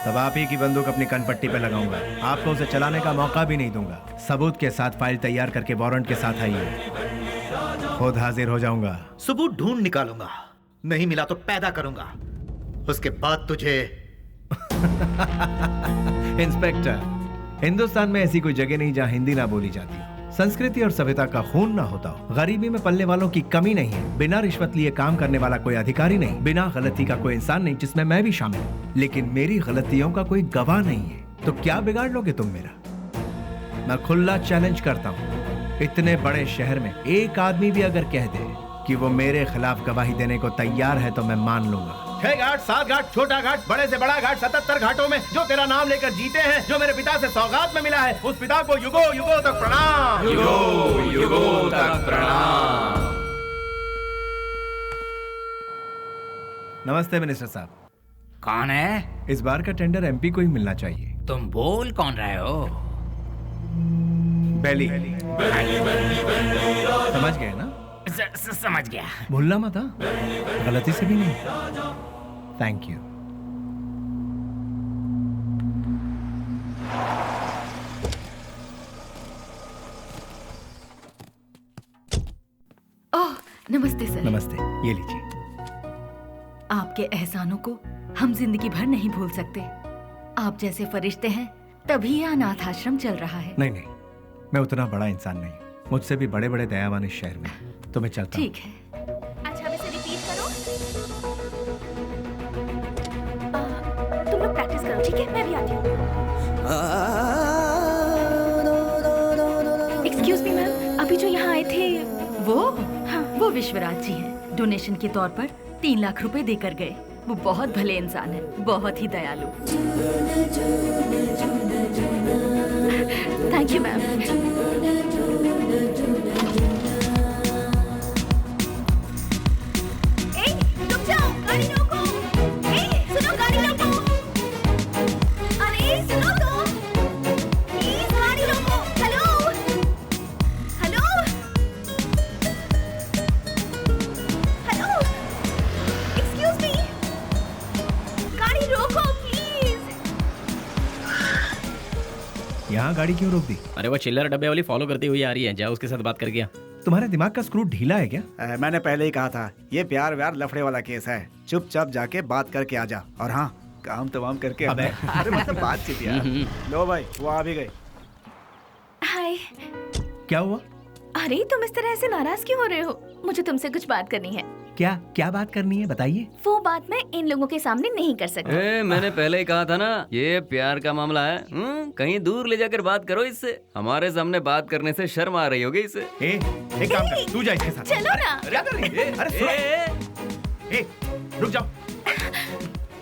तब आप ही की बंदूक अपनी कनपट्टी पे लगाऊंगा। आपको उसे चलाने का मौका भी नहीं दूंगा। सबूत के साथ फाइल तैयार करके वारंट के साथ आइए, खुद हाजिर हो जाऊंगा। सबूत ढूंढ निकालूंगा, नहीं मिला तो पैदा करूंगा, उसके बाद तुझे। इंस्पेक्टर, हिंदुस्तान में ऐसी कोई जगह नहीं जहां हिंदी ना बोली जाती हो, संस्कृति और सभ्यता का खून ना होता हो, गरीबी में पलने वालों की कमी नहीं है, बिना रिश्वत लिए काम करने वाला कोई अधिकारी नहीं, बिना गलती का कोई इंसान नहीं, जिसमें मैं भी शामिल हूँ। लेकिन मेरी गलतियों का कोई गवाह नहीं है, तो क्या बिगाड़ लोगे तुम मेरा? मैं खुला चैलेंज करता हूँ, इतने बड़े शहर में एक आदमी भी अगर कह दे कि वो मेरे खिलाफ गवाही देने को तैयार है तो मैं मान लूंगा। 6 घाट, 7 घाट, छोटा घाट, बड़े से बड़ा घाट, 77 घाटों में जो तेरा नाम लेकर जीते हैं, जो मेरे पिता से सौगात में मिला है, उस पिता को युगों युगों तक प्रणाम। युगों युगों तक प्रणाम। नमस्ते मिनिस्टर साहब। कौन है? इस बार का टेंडर एमपी को ही मिलना चाहिए। तुम बोल कौन रहे हो? बेली। समझ गए ना? समझ गया। भूलना मत, गलती से भी नहीं। Thank you. नमस्ते सर। नमस्ते, ये लीजिए। आपके एहसानों को हम जिंदगी भर नहीं भूल सकते। आप जैसे फरिश्ते हैं तभी यह अनाथ आश्रम चल रहा है। नहीं, मैं उतना बड़ा इंसान नहीं, मुझसे भी बड़े बड़े दयावान इस शहर में। तो मैं चलता हूँ। ठीक है। अच्छा, इसे रिपीट करो। तुम लोग प्रैक्टिस करो, ठीक है? मैं भी आती हूँ। एक्सक्यूज मी मैम, अभी जो यहाँ आए थे वो? हाँ, वो विश्वराज जी हैं। डोनेशन के तौर पर 3 लाख रुपए देकर गए। वो बहुत भले इंसान है, बहुत ही दयालु। Thank you ma'am. रुक जाओ, गाड़ी रोको। सुनो, गाड़ी रोको। अरे सुनो तो, प्लीज गाड़ी रोको। Hello hello hello, excuse me, गाड़ी रोको प्लीज। यहाँ गाड़ी क्यों रोक दी? अरे वो चिल्लर डब्बे वाली फॉलो करती हुई आ रही है, जाओ उसके साथ बात करके आ। तुम्हारे दिमाग का स्क्रू ढीला है क्या? मैंने पहले ही कहा था, ये प्यार व्यार लफड़े वाला केस है। चुपचाप जाके बात करके आ जा, और हाँ, काम तमाम करके अबे। अरे मतलब बातचीत यार। लो भाई, वो आ भी गए। हाय। क्या हुआ? अरे तुम इस तरह से नाराज क्यों हो रहे हो? मुझे तुमसे कुछ बात करनी है। क्या बात करनी है, बताइए। वो बात मैं इन लोगों के सामने नहीं कर सकती। मैंने पहले ही कहा था ना, ये प्यार का मामला है। कहीं दूर ले जाकर बात करो इससे। हमारे सामने बात करने से शर्म आ रही होगी इसे। एक काम कर, तू जा इसके साथ। चलो ना। क्या कर रही है? अरे सुनो। रुक जाओ।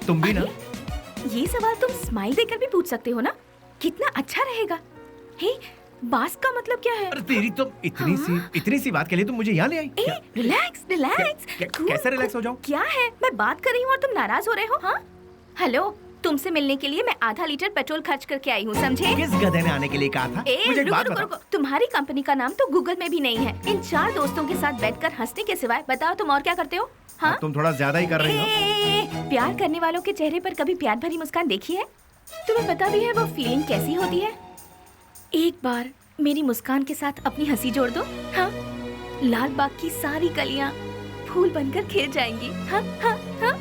तुम भी ना। ये सवाल तुम स्माइल देकर भी पूछ सकते हो ना? कितना अच्छा रहेगा। हे, बास का मतलब क्या है? अरे तेरी तो इतनी सी बात के लिए तुम मुझे यहाँ ले आई? रिलैक्स। कैसे रिलैक्स हो जाऊं? क्या है, मैं बात कर रही हूँ और तुम नाराज हो रहे हो? हाँ, हेलो, तुमसे मिलने के लिए मैं आधा लीटर पेट्रोल खर्च करके आई हूँ, समझे? किस गधे ने आने के लिए कहा था? मुझे एक बात बताओ। तुम्हारी कंपनी का नाम तो गूगल में भी नहीं है। इन 4 दोस्तों के साथ बैठकर हंसने के सिवाय बताओ तुम और क्या करते हो? हाँ, तुम थोड़ा ज्यादा ही कर रही हो। प्यार करने वालों के चेहरे पर कभी प्यार भरी मुस्कान देखी है? तुम्हें पता भी है वो फीलिंग कैसी होती है? एक बार मेरी मुस्कान के साथ अपनी हंसी जोड़ दो। हाँ, लाल बाग की सारी कलियां फूल बनकर खिल जाएंगी। हाँ हाँ हाँ।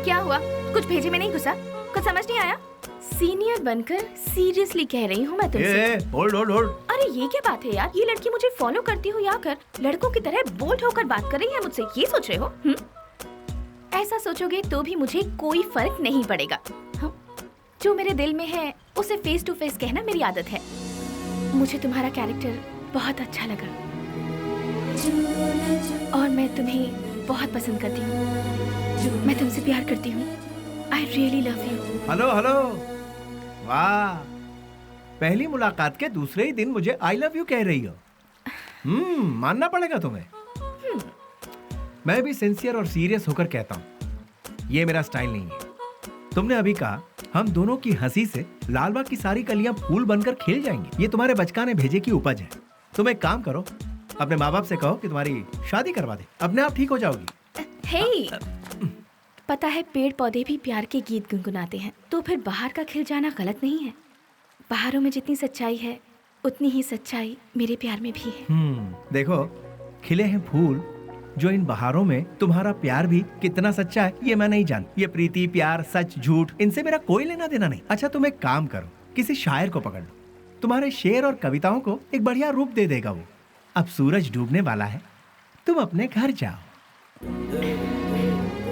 क्या हुआ, कुछ भेजे में नहीं घुसा? कुछ समझ नहीं आया? सीनियर बनकर सीरियसली कह रही हूँ मैं तुमसे। होल्ड। अरे ये क्या बात है यार, ये लड़की मुझे फॉलो करती हुई आकर लड़कों की तरह बोल्ड होकर बात कर रही है मुझसे, ये सोच रहे हो? ऐसा सोचोगे तो भी मुझे कोई फर्क नहीं पड़ेगा। हाँ? जो मेरे दिल में है उसे फेस टू फेस कहना मेरी आदत है। मुझे तुम्हारा कैरेक्टर बहुत अच्छा लगा और मैं तुम्हें बहुत पसंद करती हूँ। मैं तुमसे प्यार करती हूँ। I really love you। Hello. वाह, पहली मुलाकात के दूसरे ही दिन मुझे I love you कह रही हो। मानना पड़ेगा तुम्हें। मैं भी सिंसियर और सीरियस होकर कहता हूँ, ये मेरा स्टाइल नहीं है। तुमने अभी कहा हम दोनों की हंसी से लालबाग की सारी कलियां फूल बनकर खिल जाएंगी। ये तुम्हारे बचकाने भेजे की उपज है। तुम एक काम करो, अपने माँ बाप से कहो कि तुम्हारी शादी करवा दे, अपने आप ठीक हो जाओगी। हे, पता है पेड़ पौधे भी प्यार के गीत गुनगुनाते हैं, तो फिर बाहर का खिल जाना गलत नहीं है। बाहरों में जितनी सच्चाई है उतनी ही सच्चाई मेरे प्यार में भी है। देखो, खिले हैं फूल, जो इन बहारों में तुम्हारा प्यार भी कितना सच्चा है ये मैं नहीं जान। ये प्रीति, प्यार, सच, झूठ, इनसे मेरा कोई लेना देना नहीं। अच्छा, तुम एक काम करो, किसी शायर को पकड़ लो, तुम्हारे शेर और कविताओं को एक बढ़िया रूप दे देगा वो। अब सूरज डूबने वाला है, तुम अपने घर जाओ।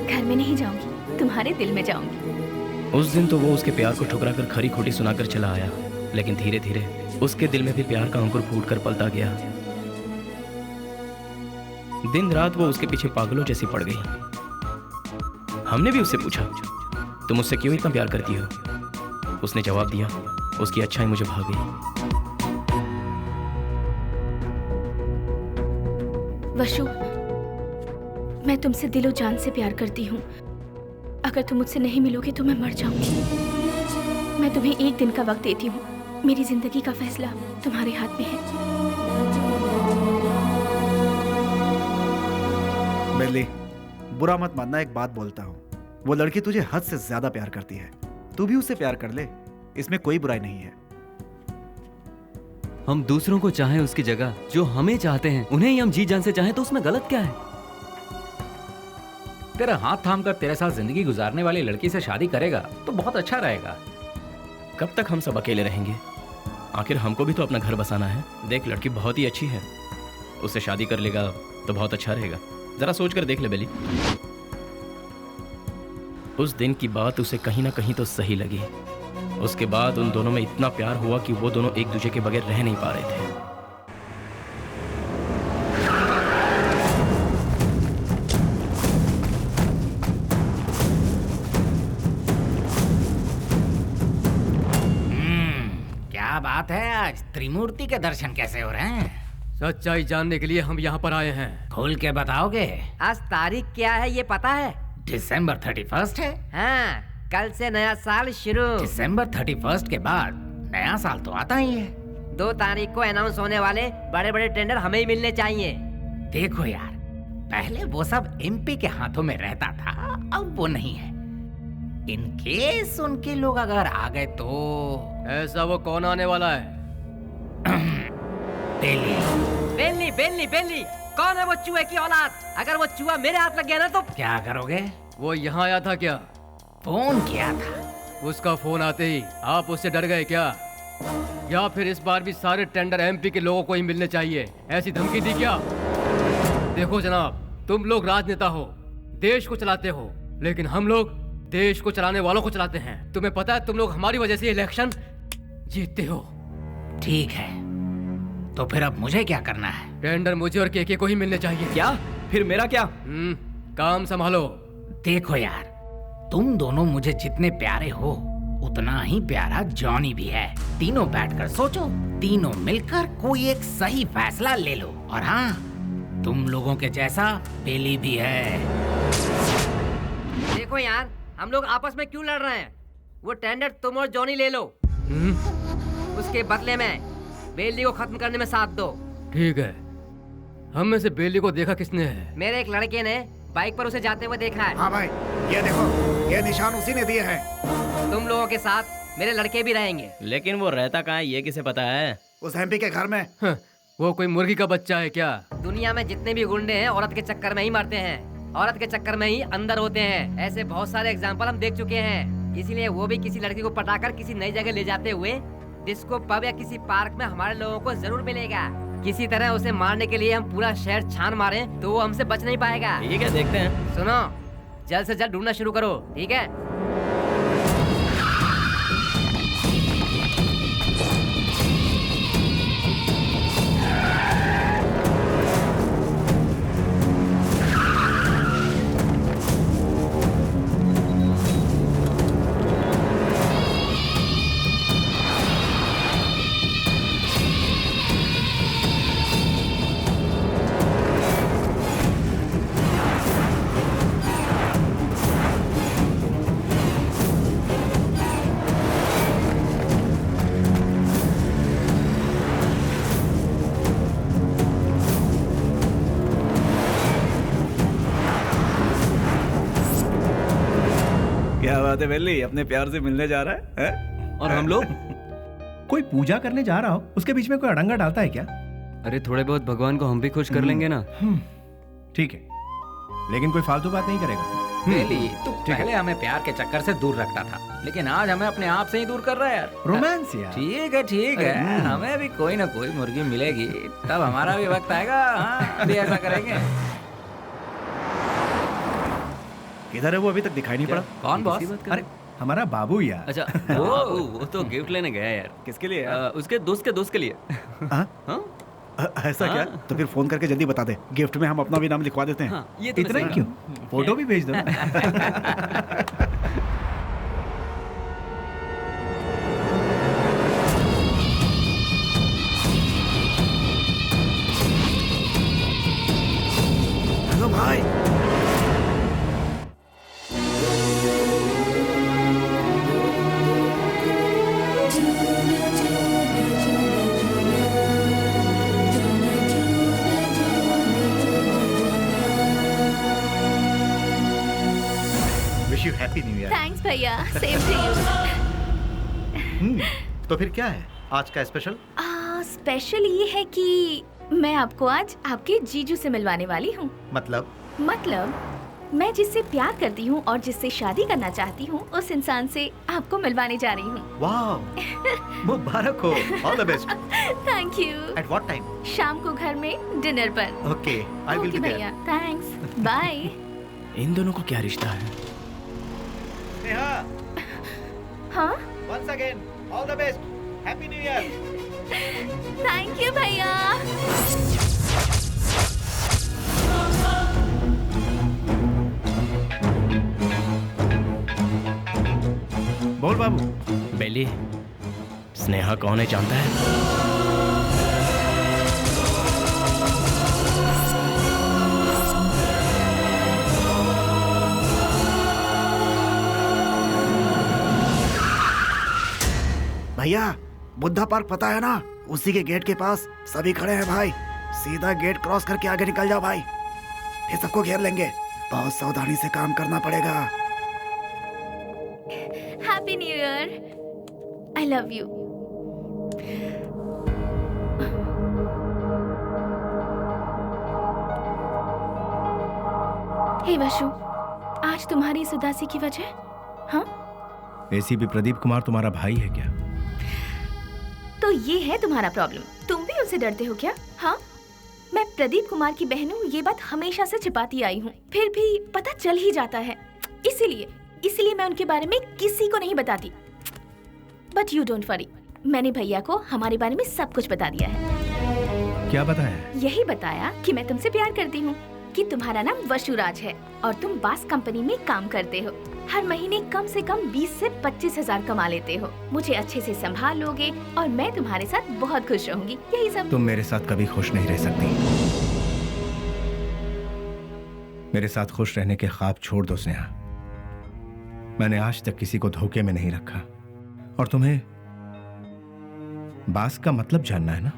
घर में नहीं जाऊंगी, तुम्हारे दिल में जाऊंगी। उस दिन तो वो उसके प्यार को ठुकरा कर खरी खोटी सुनाकर चला आया, लेकिन धीरे धीरे उसके दिल में भी प्यार का अंकुर फूट कर पलता गया। दिन रात वो उसके पीछे पागलों जैसी पड़ गई। हमने भी उससे पूछा, तुम मुझसे क्यों इतना प्यार करती हो? उसने जवाब दिया, उसकी अच्छाई मुझे भा गई। वशु, मैं तुमसे दिलो जान से प्यार करती हूँ। अगर तुम मुझसे नहीं मिलोगे तो मैं मर जाऊंगी। मैं तुम्हें एक दिन का वक्त देती हूँ। मेरी जिंदगी का फैसला तुम्हारे हाथ में है। बेली, बुरा मत मानना, एक बात बोलता हूँ, वो लड़की तुझे हद से ज्यादा प्यार करती है। तू भी उससे प्यार कर ले, इसमें कोई बुराई नहीं है। हम दूसरों को चाहें उसकी जगह जो हमें चाहते हैं उन्हें ही हम जी जान से चाहें तो उसमें गलत क्या है? तेरा हाथ थाम कर तेरे साथ जिंदगी गुजारने वाली लड़की से शादी करेगा तो बहुत अच्छा रहेगा। कब तक हम सब अकेले रहेंगे? आखिर हमको भी तो अपना घर बसाना है। देख, लड़की बहुत ही अच्छी है, उससे शादी कर लेगा तो बहुत अच्छा रहेगा। जरा सोच कर देख ले बेली। उस दिन की बात उसे कहीं ना कहीं तो सही लगी। उसके बाद उन दोनों में इतना प्यार हुआ कि वो दोनों एक दूसरे के बगैर रह नहीं पा रहे थे। क्या बात है, आज त्रिमूर्ति के दर्शन कैसे हो रहे हैं? सच्चाई जानने के लिए हम यहाँ पर आए हैं। खोल के बताओगे? आज तारीख क्या है ये पता है? दिसंबर 31 है। हाँ, कल से नया साल शुरू। दिसंबर 31 के बाद नया साल तो आता ही है। 2 तारीख को अनाउंस होने वाले बड़े बड़े टेंडर हमें ही मिलने चाहिए। देखो यार, पहले वो सब एमपी के हाथों में रहता था, अब वो नहीं है। इन केस उनके लोग अगर आ गए तो ऐसा वो कौन आने वाला है? बेली बेली बेली बेली, कौन है वो चूहे की औलाद? अगर वो चूहा मेरे हाथ लग गया ना तो क्या करोगे? वो यहाँ आया था क्या? फोन किया था। उसका फोन आते ही आप उससे डर गए क्या? या फिर इस बार भी सारे टेंडर एमपी के लोगों को ही मिलने चाहिए, ऐसी धमकी दी क्या? देखो जनाब, तुम लोग राजनेता हो, देश को चलाते हो, लेकिन हम लोग देश को चलाने वालों को चलाते हैं। तुम्हें पता है तुम लोग हमारी वजह से इलेक्शन जीतते हो। ठीक है, तो फिर अब मुझे क्या करना है? टेंडर मुझे और केके को ही मिलने चाहिए। क्या? फिर मेरा क्या? काम संभालो। देखो यार, तुम दोनों मुझे जितने प्यारे हो उतना ही प्यारा जॉनी भी है। तीनों बैठकर सोचो, तीनों मिलकर कोई एक सही फैसला ले लो। और हाँ, तुम लोगों के जैसा बेली भी है। देखो यार, हम लोग आपस में क्यों लड़ रहे हैं? वो टेंडर तुम और जॉनी ले लो। उसके बदले में बेली को खत्म करने में साथ दो। ठीक है। हम में से बेली को देखा किसने है? मेरे एक लड़के ने बाइक पर उसे जाते हुए देखा है। हाँ भाई, ये देखो, ये निशान उसी ने दिए हैं। तुम लोगों के साथ मेरे लड़के भी रहेंगे। लेकिन वो रहता कहाँ है ये किसे पता है? उस एमपी के घर में। वो कोई मुर्गी का बच्चा है क्या? दुनिया में जितने भी गुंडे हैं औरत के चक्कर में ही मरते हैं, औरत के चक्कर में ही अंदर होते हैं। ऐसे बहुत सारे एग्जाम्पल हम देख चुके हैं। इसीलिए वो भी किसी लड़की को पटाकर किसी नई जगह ले जाते हुए डिस्को पब या किसी पार्क में हमारे लोगों को जरूर मिलेगा। किसी तरह उसे मारने के लिए हम पूरा शहर छान मारे तो वो हमसे बच नहीं पाएगा। ठीक है, देखते हैं। सुनो, जल्द से जल्द ढूंढना शुरू करो, ठीक है? क्या बात है बेली, अपने प्यार से मिलने जा रहा है? और हम लोग कोई पूजा करने जा रहा हो, उसके बीच में कोई अड़ंगा डालता है क्या? अरे थोड़े बहुत भगवान को हम भी खुश कर लेंगे ना। ठीक है, लेकिन कोई फालतू बात नहीं करेगा। बेली, तू पहले हमें प्यार के चक्कर से दूर रखता था, लेकिन आज हमें अपने आप से ही दूर कर रहा है यार। रोमांस यार। ठीक है, हमें भी कोई ना कोई मुर्गी मिलेगी, तब हमारा भी वक्त आएगा। हाँ, अभी ऐसा करेंगे। किधर है वो? अभी तक दिखाई नहीं पड़ा। कौन बॉस? अरे हमारा बाबू यार। अच्छा, वो तो गिफ्ट लेने गया यार। किसके लिए? उसके दोस्त के लिए। ऐसा क्या? तो फिर फोन करके जल्दी बता दे, गिफ्ट में हम अपना भी नाम लिखवा देते हैं। ये तो इतना क्यों? फोटो भी भेज दो। हेलो भाई। Wish you happy new year. Thanks भैया, सेम टू यू। तो फिर क्या है आज का स्पेशल? स्पेशल ये है कि मैं आपको आज आपके जीजू से मिलवाने वाली हूँ। मतलब मैं जिससे प्यार करती हूँ और जिससे शादी करना चाहती हूँ उस इंसान से आपको मिलवाने जा रही हूँ। वाह, मुबारक हो। All the best. Thank you. At what time? शाम को घर में डिनर पर। Okay, I will be there. भैया, थैंक्स। बाय। इन दोनों को क्या रिश्ता है? नेहा। हाँ? Once again all the best. Happy new year. Thank you भैया। बोल बाबू। बेली, स्नेहा कौन है जानता है? भैया, बुद्धा पार्क पता है ना? उसी के गेट के पास सभी खड़े हैं भाई। सीधा गेट क्रॉस करके आगे निकल जाओ भाई, फिर सबको घेर लेंगे। बहुत सावधानी से काम करना पड़ेगा। Happy new year. I love you. Hey Vashu, आज तुम्हारी इस उदासी की वजह? हाँ? एसीपी प्रदीप कुमार तुम्हारा भाई है क्या? तो ये है तुम्हारा प्रॉब्लम। तुम भी उनसे डरते हो क्या? हाँ? मैं प्रदीप कुमार की बहन हूँ, ये बात हमेशा से छिपाती आई हूँ, फिर भी पता चल ही जाता है। इसीलिए मैं उनके बारे में किसी को नहीं बताती। बट यू डोंट वरी, मैंने भैया को हमारे बारे में सब कुछ बता दिया है। क्या बताया? यही बताया कि मैं तुमसे प्यार करती हूँ, कि तुम्हारा नाम वशुराज है और तुम बास कंपनी में काम करते हो। हर महीने कम से कम 20 से 25 हजार कमा लेते हो। मुझे अच्छे से संभाल लोगे और मैं तुम्हारे साथ बहुत खुश रहूंगी। यही सब। तुम मेरे साथ कभी खुश नहीं रह सकती। मेरे साथ खुश रहने के ख्वाब छोड़ दो स्नेहा। मैंने आज तक किसी को धोखे में नहीं रखा। और तुम्हें बास का मतलब जानना है ना?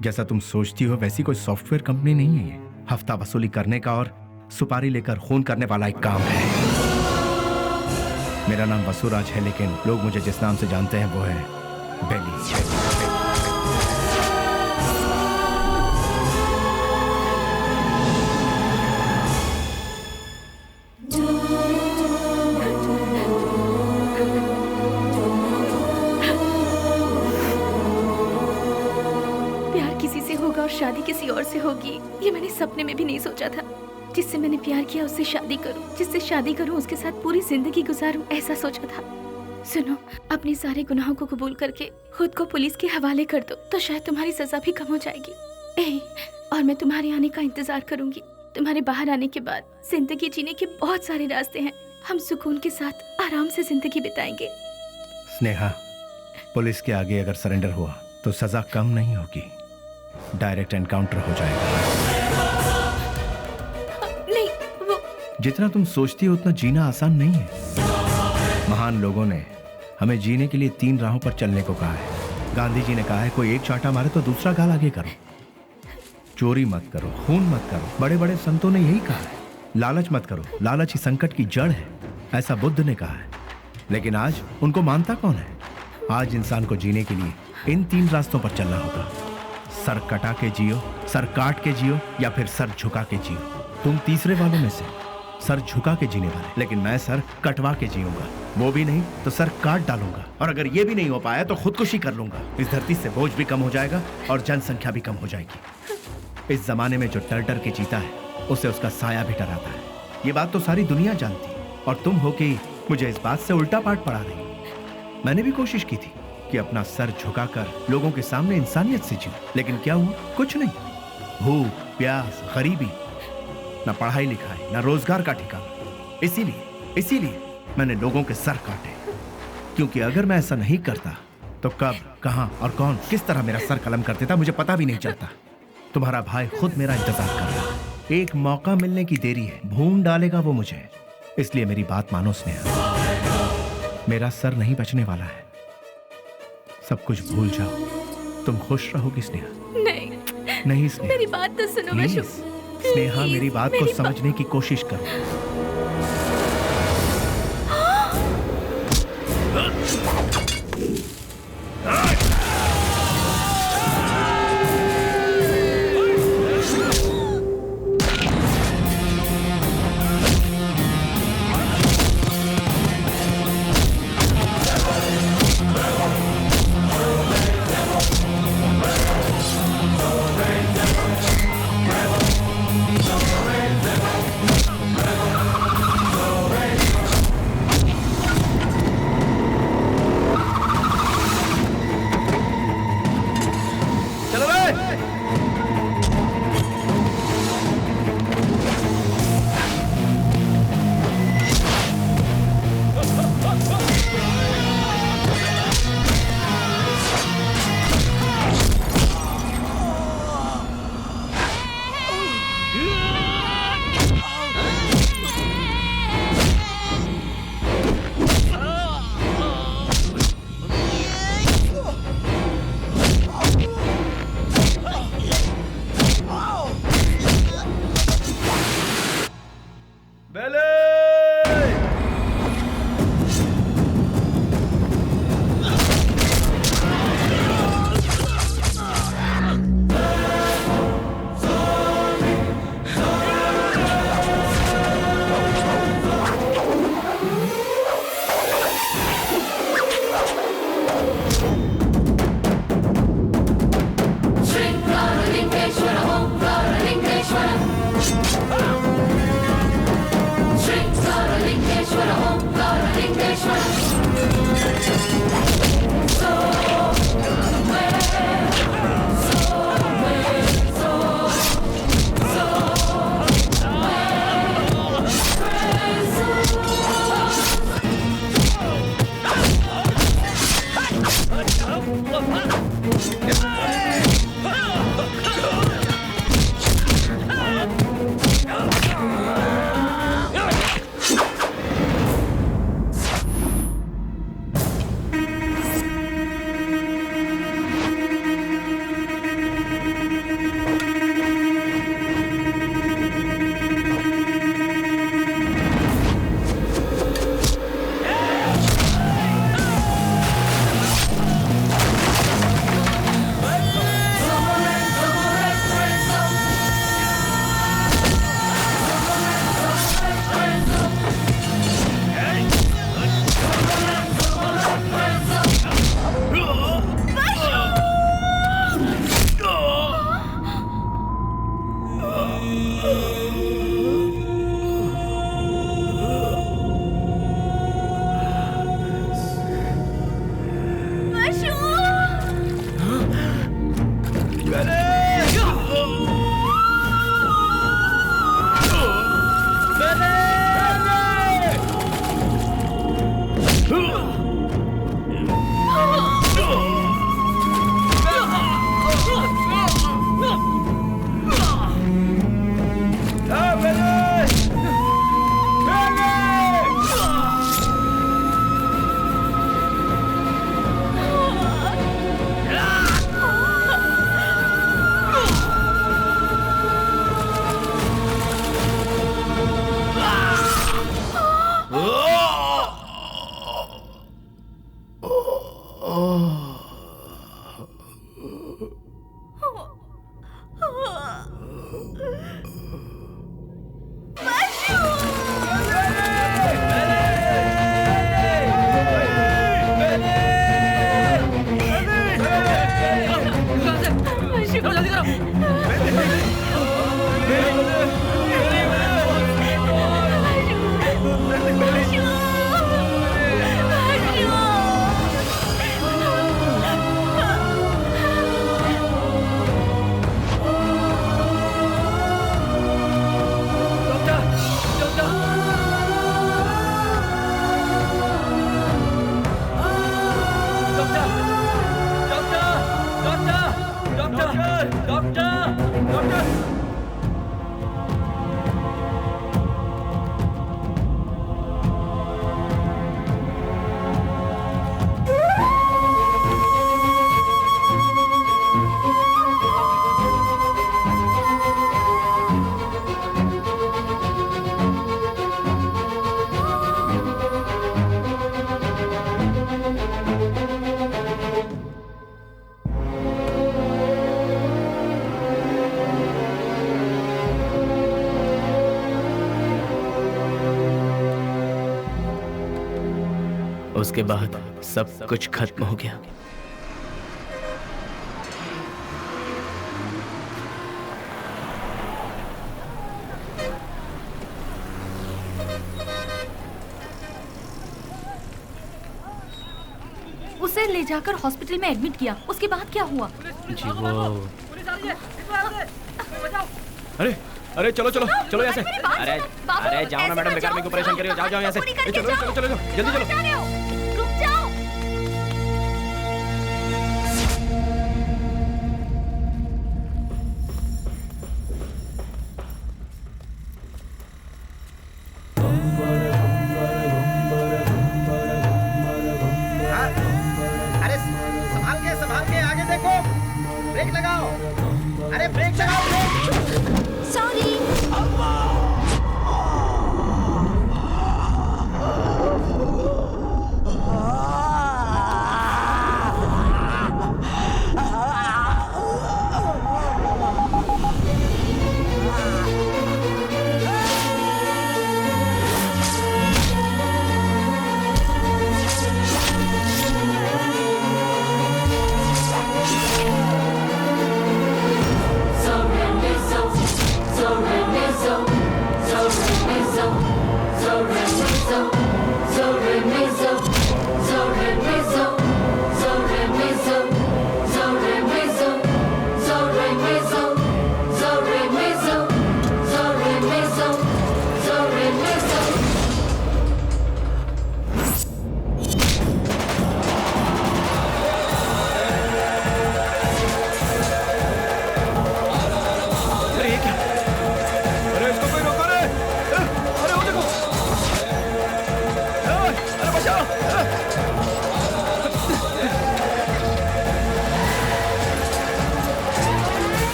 जैसा तुम सोचती हो वैसी कोई सॉफ्टवेयर कंपनी नहीं है ये। हफ्ता वसूली करने का और सुपारी लेकर खून करने वाला एक काम है। मेरा नाम वसुराज है, लेकिन लोग मुझे जिस नाम से जानते हैं वो है बेली। प्यार किसी से होगा और शादी किसी और से होगी, ये मैंने सपने में भी नहीं सोचा था। जिससे मैंने प्यार किया उससे शादी करूं, जिससे शादी करूं उसके साथ पूरी जिंदगी गुजारूं, ऐसा सोचा था। सुनो, अपने सारे गुनाहों को कबूल करके खुद को पुलिस के हवाले कर दो, तो शायद तुम्हारी सजा भी कम हो जाएगी। और मैं तुम्हारे आने का इंतजार करूंगी। तुम्हारे बाहर आने के बाद जिंदगी जीने के बहुत सारे रास्ते हैं। हम सुकून के साथ आराम से जिंदगी बिताएंगे। स्नेहा, पुलिस के आगे अगर सरेंडर हुआ तो सजा कम नहीं होगी, डायरेक्ट एनकाउंटर हो जाएगा। नहीं, वो जितना तुम सोचती हो उतना जीना आसान नहीं है। महान लोगों ने हमें जीने के लिए 3 राहों पर चलने को कहा है। गांधी जी ने कहा है, कोई एक चांटा मारे तो दूसरा गाल आगे करो, चोरी मत करो, खून मत करो। बड़े बड़े संतों ने यही कहा है। लालच मत करो, लालच ही संकट की जड़ है, ऐसा बुद्ध ने कहा है। लेकिन आज उनको मानता कौन है? आज इंसान को जीने के लिए इन 3 रास्तों पर चलना होगा। सर कटा के जियो, सर काट के जियो, या फिर सर झुका के जियो। तुम तीसरे वालों में से, सर झुका के जीने वाले। लेकिन मैं सर कटवा के जीऊंगा, वो भी नहीं तो सर काट डालूंगा। और अगर ये भी नहीं हो पाया तो खुदकुशी कर लूंगा। इस धरती से बोझ भी कम हो जाएगा और जनसंख्या भी कम हो जाएगी। इस जमाने में जो डर डर के जीता है उसे उसका साया भी डराता है। ये बात तो सारी दुनिया जानती है, और तुम हो कि मुझे इस बात से उल्टा पाठ पढ़ा रही। मैंने भी कोशिश की थी कि अपना सर झुकाकर लोगों के सामने इंसानियत से जीऊं, लेकिन क्या हुआ? कुछ नहीं। भूख, प्यास, गरीबी, न पढ़ाई लिखाई, न रोजगार का ठिकाना। इसीलिए मैंने लोगों के सर काटे, क्योंकि अगर मैं ऐसा नहीं करता तो कब, कहां और कौन किस तरह मेरा सर कलम कर देता मुझे पता भी नहीं चलता। तुम्हारा भाई खुद मेरा इंतजार कर रहा है। एक मौका मिलने की देरी है, भून डालेगा वो मुझे। इसलिए मेरी बात मानो स्नेहा, मेरा सर नहीं बचने वाला है। सब कुछ भूल जाओ, तुम खुश रहोगी स्नेहा। नहीं स्नेहा, मेरी बात तो सुनो वशु। स्नेहा, मेरी बात को समझने की कोशिश करो। चलो जल्दी करो। उसके बाद सब कुछ खत्म हो गया। उसे ले जाकर हॉस्पिटल में एडमिट किया। उसके बाद क्या हुआ? जी वो अरे अरे चलो चलो चलो यहाँ से। अरे अरे जाओ ना मैडम, बेकार मेरे को परेशान करिए। जाओ जाओ यहाँ से। चलो चलो चलो जल्दी चलो। रुक जाओ। अरे संभाल के आगे देखो। ब्रेक लगाओ। अरे ब्रेक लगाओ, ब्रेक। सॉरी।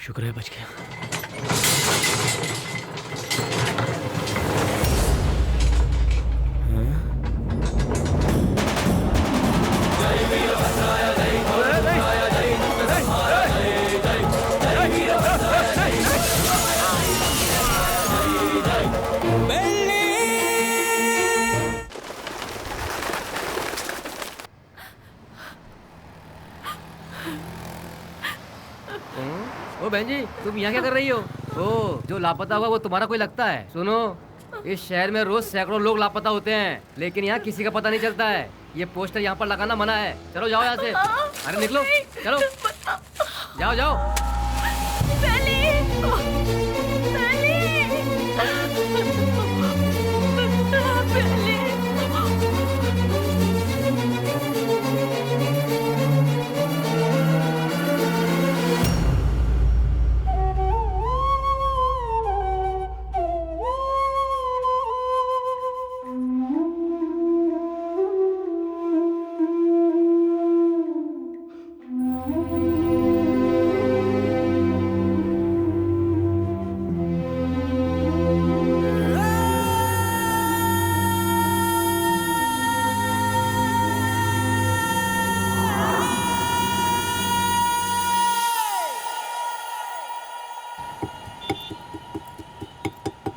शुक्र है बच गया। ओ बहन जी, तुम यहाँ क्या कर रही हो? ओ, जो लापता हुआ वो तुम्हारा कोई लगता है? सुनो, इस शहर में रोज सैकड़ों लोग लापता होते हैं, लेकिन यहाँ किसी का पता नहीं चलता है। ये पोस्टर यहाँ पर लगाना मना है। चलो जाओ यहाँ से। अरे निकलो, चलो जाओ जाओ।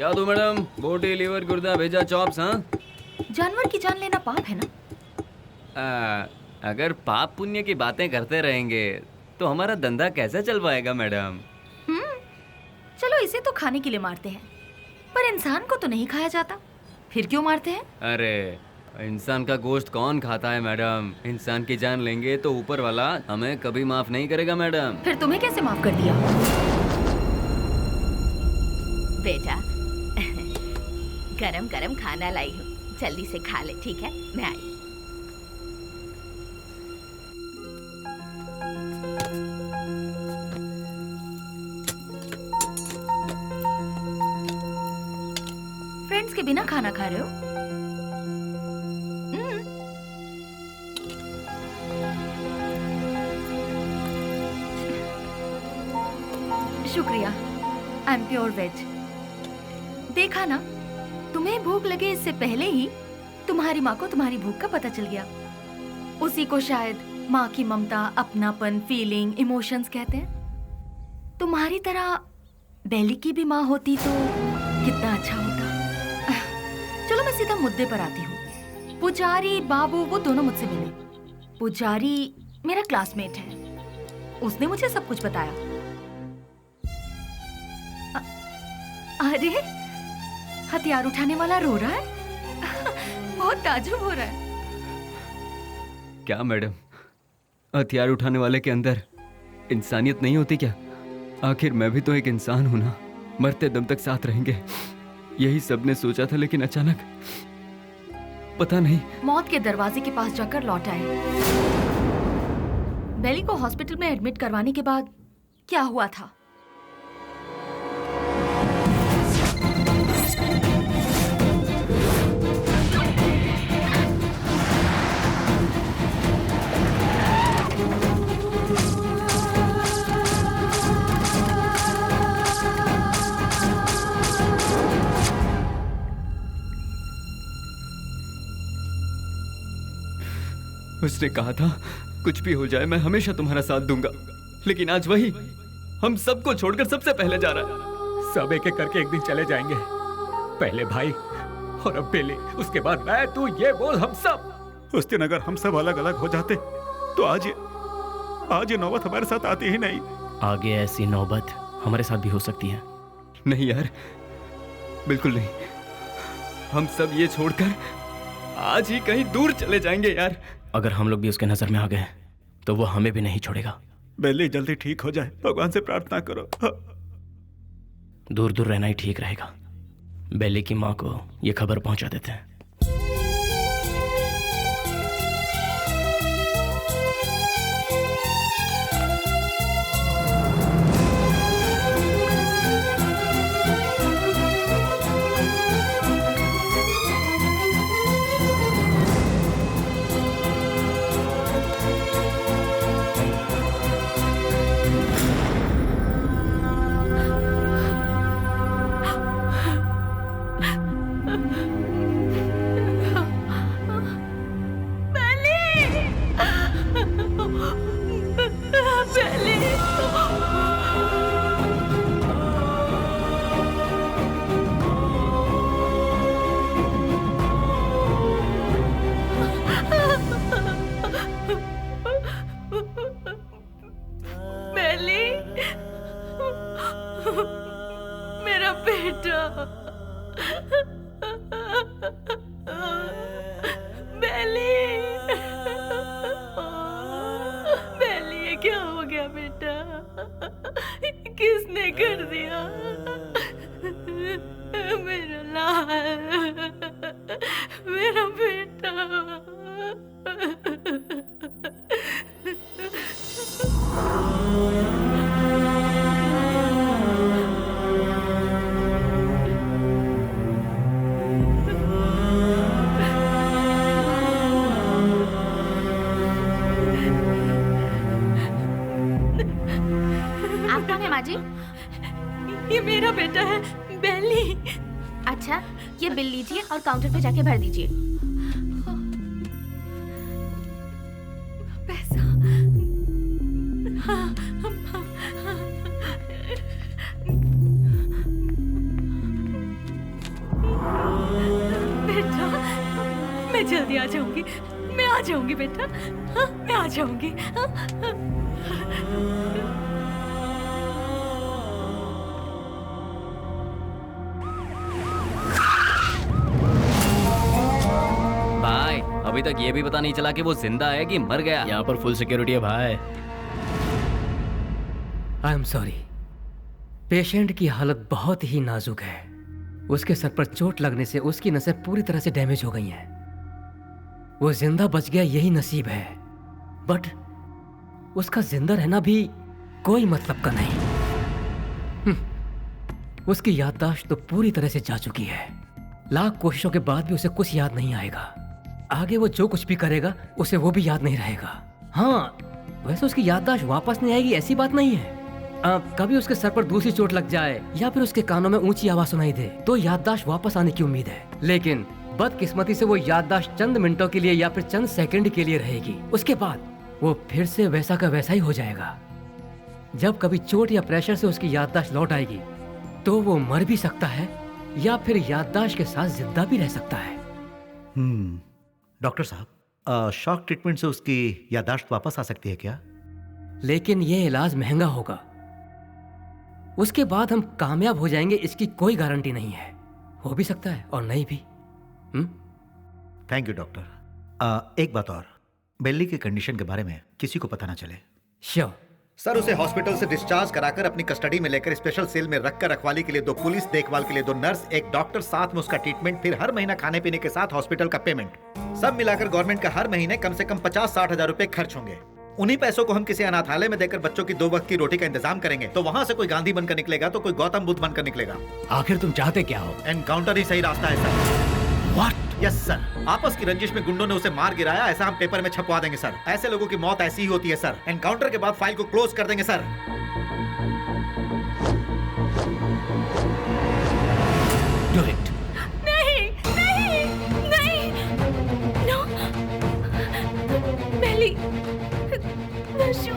क्या दो मैडम? बोटी, लीवर, गुर्दा, भेजा, चॉप्स? हाँ, जानवर की जान लेना पाप है ना? अगर पाप पुण्य की बातें करते रहेंगे तो हमारा धंधा कैसे चल पाएगा मैडम? चलो इसे तो खाने के लिए मारते हैं, पर इंसान को तो नहीं खाया जाता, फिर क्यों मारते हैं? अरे इंसान का गोश्त कौन खाता है मैडम? इंसान की जान लेंगे तो ऊपर वाला हमें कभी माफ नहीं करेगा मैडम। फिर तुम्हें कैसे माफ कर दिया? बेटा गरम गरम खाना लाई हूँ, जल्दी से खा ले, ठीक है? मैं आई। फ्रेंड्स के बिना खाना खा रहे हो? शुक्रिया, आई एम प्योर वेज। देखा ना, तुम्हें भूख लगे इससे पहले ही तुम्हारी माँ को तुम्हारी भूख का पता चल गया। उसी को शायद माँ की ममता, अपनापन, फीलिंग, इमोशंस कहते हैं। तुम्हारी तरह बेली की भी माँ होती तो कितना अच्छा होता। चलो मैं सीधा मुद्दे पर आती हूँ। पुजारी बाबू वो दोनों मुझसे मिले। पुजारी मेरा क्लासमेट है, उसने मुझे सब कुछ बताया। अरे हथियार उठाने वाला रो रहा है। बहुत ताज्जुब हो रहा है। क्या मैडम, हथियार उठाने वाले के अंदर इंसानियत नहीं होती क्या? आखिर मैं भी तो एक इंसान हूं ना, मरते दम तक साथ रहेंगे, यही सबने सोचा था, लेकिन अचानक पता नहीं। मौत के दरवाजे के पास जाकर लौट आए। बेली को हॉस्पिटल में एडमिट करवाने के बाद क्या हुआ था? उसने कहा था कुछ भी हो जाए मैं हमेशा तुम्हारा साथ दूंगा, लेकिन आज वही हम सबको छोड़कर सबसे पहले जा रहा है। सब एक एक करके एक दिन चले जाएंगे, पहले भाई और अब बेली, उसके बाद मैं, तू, ये बोल हम सब। उस दिन अगर हम सब अलग अलग हो जाते तो आज ये नौबत हमारे साथ आती ही नहीं। आगे ऐसी नौबत हमारे साथ भी हो सकती है। नहीं यार, बिल्कुल नहीं। हम सब ये छोड़कर आज ही कहीं दूर चले जाएंगे यार। अगर हम लोग भी उसके नजर में आ गए तो वो हमें भी नहीं छोड़ेगा। बेली जल्दी ठीक हो जाए, भगवान से प्रार्थना करो। दूर दूर रहना ही ठीक रहेगा। बेली की माँ को ये खबर पहुंचा देते हैं। मेरा बेटा, बेली, बेली ये क्या हो गया बेटा? किसने कर दिया? मेरा लाल, मेरा बेटा। आप कौन है माँ जी? ये मेरा बेटा है, बेली। अच्छा, ये बिल लीजिए और काउंटर पे जाके भर दीजिए। पैसा? जल्दी आ जाऊंगी, मैं आ जाऊंगी बेटा, हाँ, मैं आ जाऊंगी। भाई अभी तक ये भी पता नहीं चला कि वो जिंदा है कि मर गया। यहाँ पर फुल सिक्योरिटी है भाई। आई एम सॉरी, पेशेंट की हालत बहुत ही नाजुक है। उसके सर पर चोट लगने से उसकी नसें पूरी तरह से डैमेज हो गई हैं। वो जिंदा बच गया यही नसीब है, बट उसका जिंदा रहना भी कोई मतलब का नहीं। उसकी याददाश्त तो पूरी तरह से जा चुकी है। लाख कोशिशों के बाद भी उसे कुछ याद नहीं आएगा। आगे वो जो कुछ भी करेगा उसे वो भी याद नहीं रहेगा। हाँ, वैसे उसकी याददाश्त वापस नहीं आएगी ऐसी बात नहीं है। कभी उसके सर पर दूसरी चोट लग जाए या फिर उसके कानों में ऊंची आवाज सुनाई दे तो याददाश्त वापस आने की उम्मीद है, लेकिन बदकिस्मती से वो याददाश्त चंद मिनटों के लिए या फिर चंद सेकंड के लिए रहेगी। उसके बाद वो फिर से वैसा का वैसा ही हो जाएगा। जब कभी चोट या प्रेशर से उसकी याददाश्त लौट आएगी तो वो मर भी सकता है या फिर याददाश्त के साथ जिंदा भी रह सकता है। डॉक्टर साहब, शॉक ट्रीटमेंट से उसकी याददाश्त वापस आ सकती है क्या? लेकिन ये इलाज महंगा होगा। उसके बाद हम कामयाब हो जाएंगे इसकी कोई गारंटी नहीं है। हो भी सकता है और नहीं भी। Thank you doctor. एक बात और, बेली की कंडीशन के बारे में किसी को पता ना चले। श्योर सर, उसे हॉस्पिटल से डिस्चार्ज कराकर अपनी कस्टडी में लेकर स्पेशल सेल में रखकर रखवाली के लिए 2 पुलिस, देखभाल के लिए 2 नर्स, एक डॉक्टर, साथ में उसका ट्रीटमेंट, फिर हर महीना खाने पीने के साथ हॉस्पिटल का पेमेंट, सब मिलाकर गवर्नमेंट का हर महीने कम से कम 50-60 हजार रुपए खर्च होंगे। उन्हीं पैसों को हम किसी अनाथालय में देकर बच्चों की 2 वक्त की रोटी का इंतजाम करेंगे तो वहाँ से कोई गांधी बनकर निकलेगा तो कोई गौतम बुद्ध बनकर निकलेगा। आखिर तुम चाहते क्या हो? एनकाउंटर ही सही रास्ता है सर। What? यस सर, आपस की रंजिश में गुंडों ने उसे मार गिराया, ऐसा हम पेपर में छपवा देंगे सर। ऐसे लोगों की मौत ऐसी ही होती है सर। एनकाउंटर के बाद फाइल को क्लोज कर देंगे सर। Do it. नहीं नहीं नहीं, नो, बेली, वशु,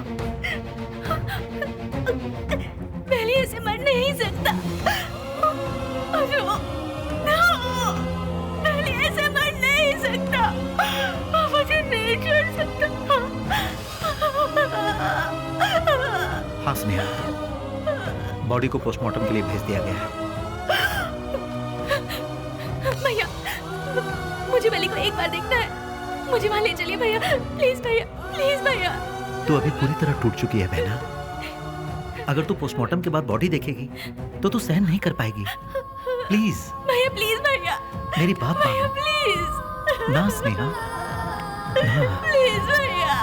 बेली ऐसे मर नहीं सकता। वशु, नो, बेली ऐसे मर नहीं सकता। मुझे नहीं छोड़ सकता। हाँ स्नेहा, बॉडी को पोस्टमार्टम के लिए भेज दिया गया है। भैया, मुझे बेली को एक बार देखना है। मुझे वहाँ ले चलिए भैया, प्लीज भैया, प्लीज भैया। तू अभी पूरी तरह टूट चुकी है बहना। अगर तू पोस्टमार्टम के बाद बॉडी देखेगी तो तू सहन नहीं कर पाएगी। प्लीज भैया, प्लीज भैया, मेरी बात भैया, मानो प्लीज ना स्नेहा, ना। प्लीज भैया,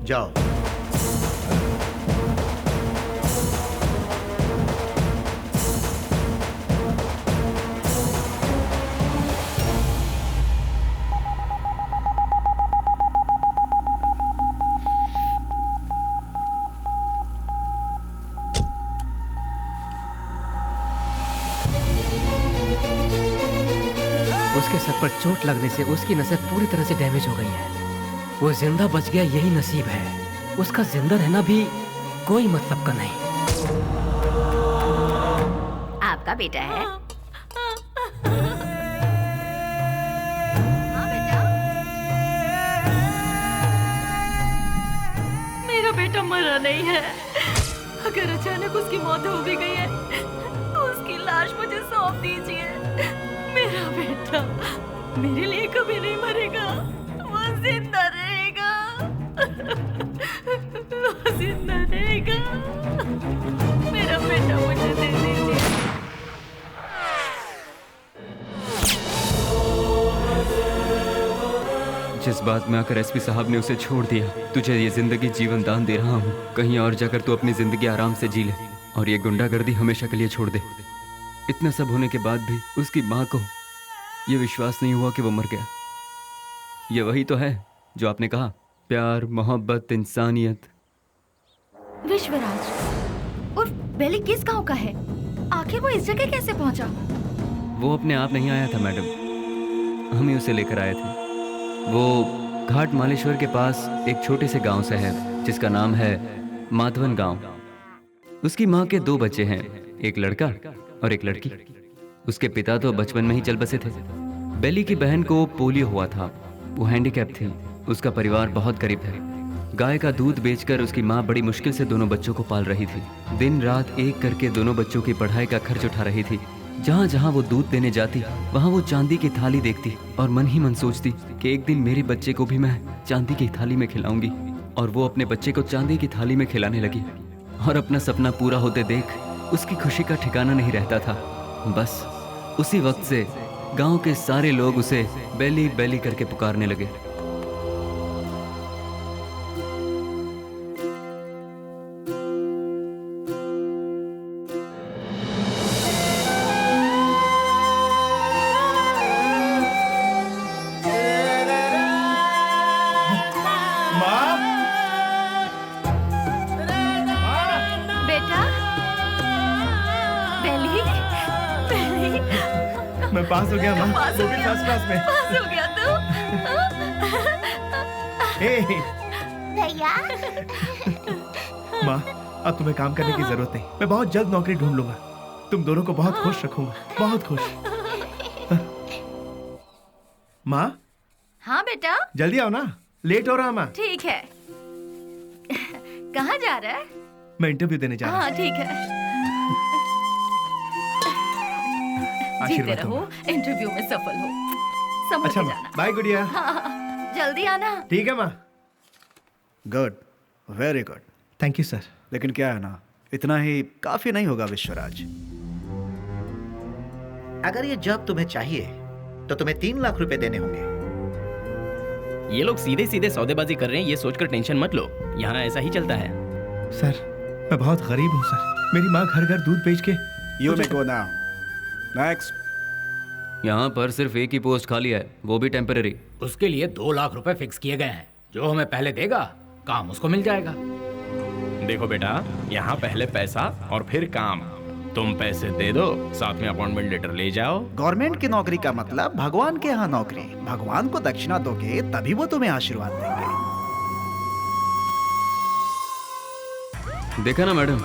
जाओ। उसके सर पर चोट लगने से उसकी नसें पूरी तरह से डैमेज हो गई हैं। वो जिंदा बच गया यही नसीब है। उसका जिंदा रहना भी कोई मतलब का नहीं। आपका बेटा है? हाँ बेटा, मेरा बेटा मरा नहीं है। अगर अचानक उसकी मौत हो भी गई है तो उसकी लाश मुझे सौंप दीजिए। मेरा बेटा मेरे लिए कभी नहीं मरेगा, वो जिंदा रहेगा, वो जिंदा रहेगा। मेरा बेटा मुझे दे दीजिए। जिस बात में आकर एसपी साहब ने उसे छोड़ दिया, तुझे ये जिंदगी जीवन दान दे रहा हूँ। कहीं और जाकर तू अपनी जिंदगी आराम से जी ले और ये गुंडागर्दी हमेशा के लिए छोड़ दे। इतना सब होने के बाद भी उसकी माँ को ये विश्वास नहीं हुआ कि वो मर गया। ये वही तो है जो आपने कहा, प्यार, मोहब्बत, इंसानियत। विश्वराज और बेली किस गांव का है? आखिर वो इस जगह कैसे पहुंचा? वो अपने आप नहीं आया था मैडम, हम ही उसे लेकर आए थे। वो घाट मालेश्वर के पास एक छोटे से गांव से है जिसका नाम है माधवन गांव। उसकी माँ के 2 बच्चे हैं, एक लड़का और एक लड़की। उसके पिता तो बचपन में ही चल बसे थे। बेली की बहन को पोलियो हुआ था, वो हैंडीकैप थी। उसका परिवार बहुत गरीब है। गाय का दूध बेचकर उसकी माँ बड़ी मुश्किल से दोनों बच्चों को पाल रही थी। दिन रात एक करके दोनों बच्चों की पढ़ाई का खर्च उठा रही थी। जहाँ जहाँ वो दूध देने जाती वहाँ वो चांदी की थाली देखती और मन ही मन सोचती कि एक दिन मेरे बच्चे को भी मैं चांदी की थाली में खिलाऊंगी। और वो अपने बच्चे को चांदी की थाली में खिलाने लगी और अपना सपना पूरा होते देख उसकी खुशी का ठिकाना नहीं रहता था। बस उसी वक्त से गांव के सारे लोग उसे बेली बेली करके पुकारने लगे। मैं पास हो गया माँ, वो भी फर्स्ट क्लास में। पास हो गया तू? भैया। माँ, अब तुम्हें काम करने की जरूरत नहीं। मैं बहुत जल्द नौकरी ढूंढ लूंगा। तुम दोनों को बहुत खुश रखूंगा, बहुत खुश। माँ। हाँ बेटा। जल्दी आओ ना, लेट हो रहा माँ। ठीक है। कहाँ जा रहा है? मैं इंटरव्यू देने जा रहा हूँ। हाँ ठीक है। जीते रहो, इंटरव्यू में सफल हो। समझ अच्छा के जाना। बाय गुड़िया। हाँ, जल्दी आना। ठीक है माँ। Good, very good. Thank you sir. लेकिन क्या है ना, इतना ही काफी नहीं होगा विश्वराज। अगर ये जॉब तुम्हें चाहिए तो तुम्हें 3 लाख रुपए देने होंगे। ये लोग सीधे सीधे सौदेबाजी कर रहे हैं, ये सोचकर टेंशन मत लो। यहाँ ऐसा ही चलता है। सर, मैं बहुत गरीब हूँ सर। मेरी माँ घर घर दूध बेच के। You may go now. Next. यहाँ पर सिर्फ एक ही पोस्ट खाली है, वो भी टेम्पररी। उसके लिए 2 लाख रुपए फिक्स किए गए हैं। जो हमें पहले देगा काम उसको मिल जाएगा। देखो बेटा, यहाँ पहले पैसा और फिर काम। तुम पैसे दे दो, साथ में अपॉइंटमेंट लेटर ले जाओ। गवर्नमेंट की नौकरी का मतलब भगवान के यहाँ नौकरी। भगवान को दक्षिणा दोगे तभी वो तुम्हें आशीर्वाद देंगे। देखा ना मैडम,